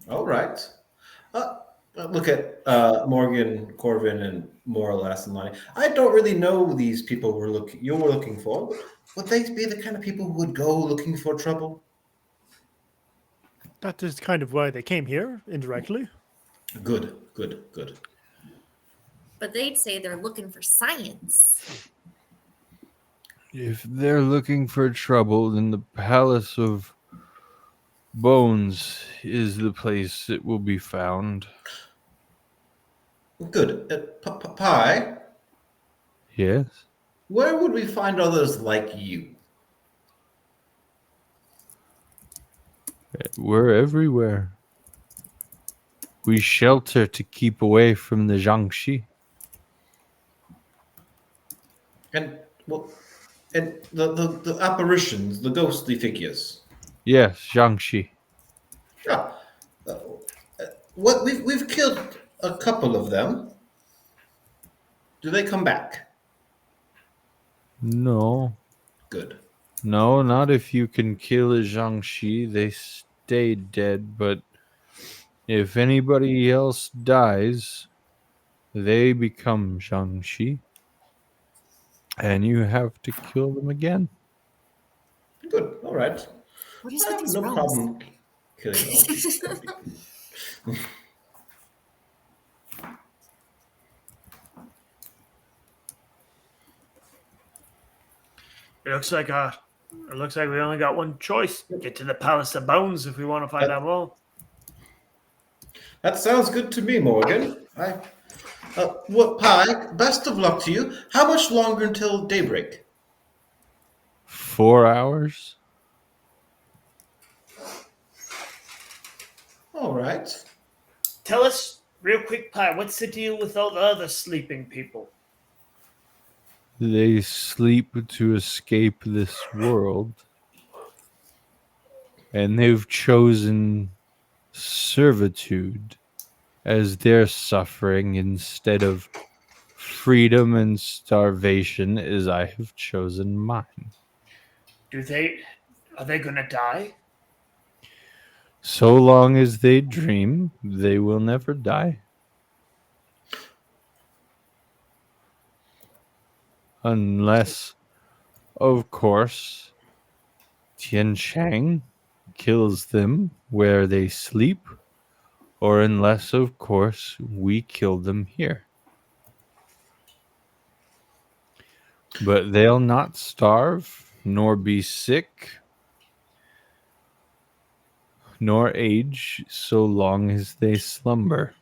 All right. Look at Morgan, Corvin, and more or less and Lonnie. I don't really know these people you were looking for. Would they be the kind of people who would go looking for trouble? That is kind of why they came here, indirectly. Good. But they'd say they're looking for science. If they're looking for trouble, then the Palace of Bones is the place it will be found. Good. Pie, Yes? where would we find others like you? We're everywhere. We shelter to keep away from the Jiangxi. And the apparitions, the ghostly figures. Yes, Jiangxi. Yeah. What we've killed a couple of them. Do they come back? No. Good. No, not if you can kill a Jiangxi. They stay dead, but if anybody else dies, they become Jiangxi. And you have to kill them again. Good. All right. What is I with have these no rolls? problem killing them. It looks like It looks like we only got one choice. Get to the Palace of Bones if we want to find out more. That sounds good to me, Morgan. What, Pie? Best of luck to you. How much longer until daybreak? 4 hours. All right. Tell us real quick, Pie, what's the deal with all the other sleeping people? They sleep to escape this world. And they've chosen servitude as their suffering instead of freedom and starvation as I have chosen mine. Are they gonna die? So long as they dream, they will never die. Unless, of course, Tian Shang kills them where they sleep, or unless, of course, we kill them here. But they'll not starve, nor be sick, nor age, so long as they slumber.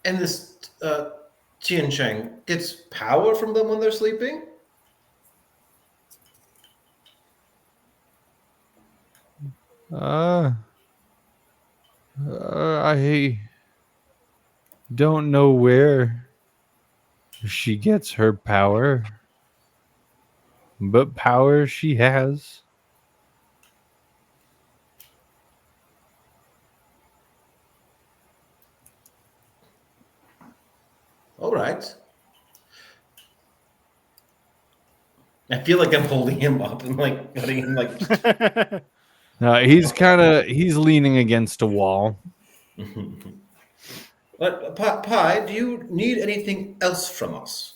And this Tian Cheng gets power from them when they're sleeping? I don't know where she gets her power, but power she has. All right. I feel like I'm holding him up and like letting him like. He's leaning against a wall. But Pi, do you need anything else from us?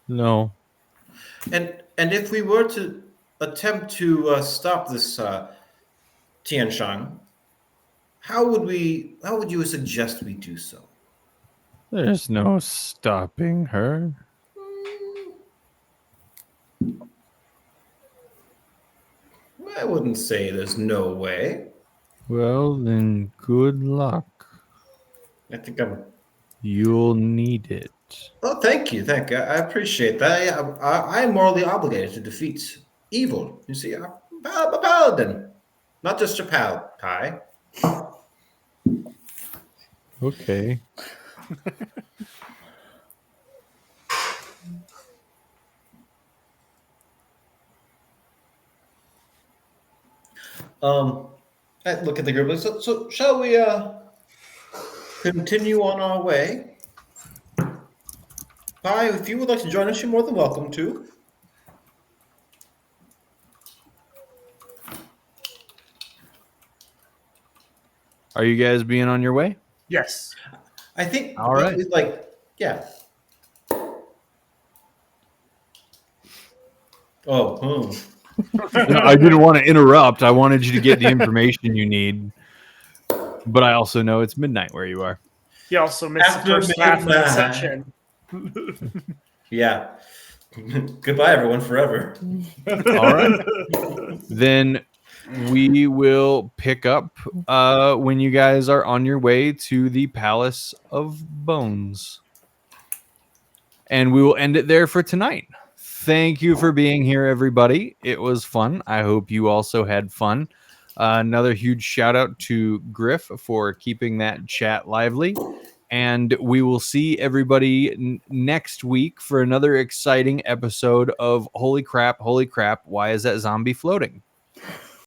No. And if we were to attempt to stop this Tian Shang, how would you suggest we do so? There's no stopping her. I wouldn't say there's no way. Well, then good luck. I think You'll need it. Oh, thank you. I appreciate that. I'm morally obligated to defeat evil. You see, I'm a paladin, not just a Pi. Okay. I look at the group. So shall we continue on our way? Pi, if you would like to join us, you're more than welcome to. Are you guys being on your way? Yes. I think. All right. Yeah. Oh. No, I didn't want to interrupt. I wanted you to get the information you need. But I also know it's midnight where you are. He also missed the After first half of the midnight. session. Yeah. Goodbye, everyone, forever. All right. Then we will pick up when you guys are on your way to the Palace of Bones. And we will end it there for tonight. Thank you for being here, everybody. It was fun. I hope you also had fun. Another huge shout out to Griff for keeping that chat lively. And we will see everybody next week for another exciting episode of Holy Crap, Why Is That Zombie Floating?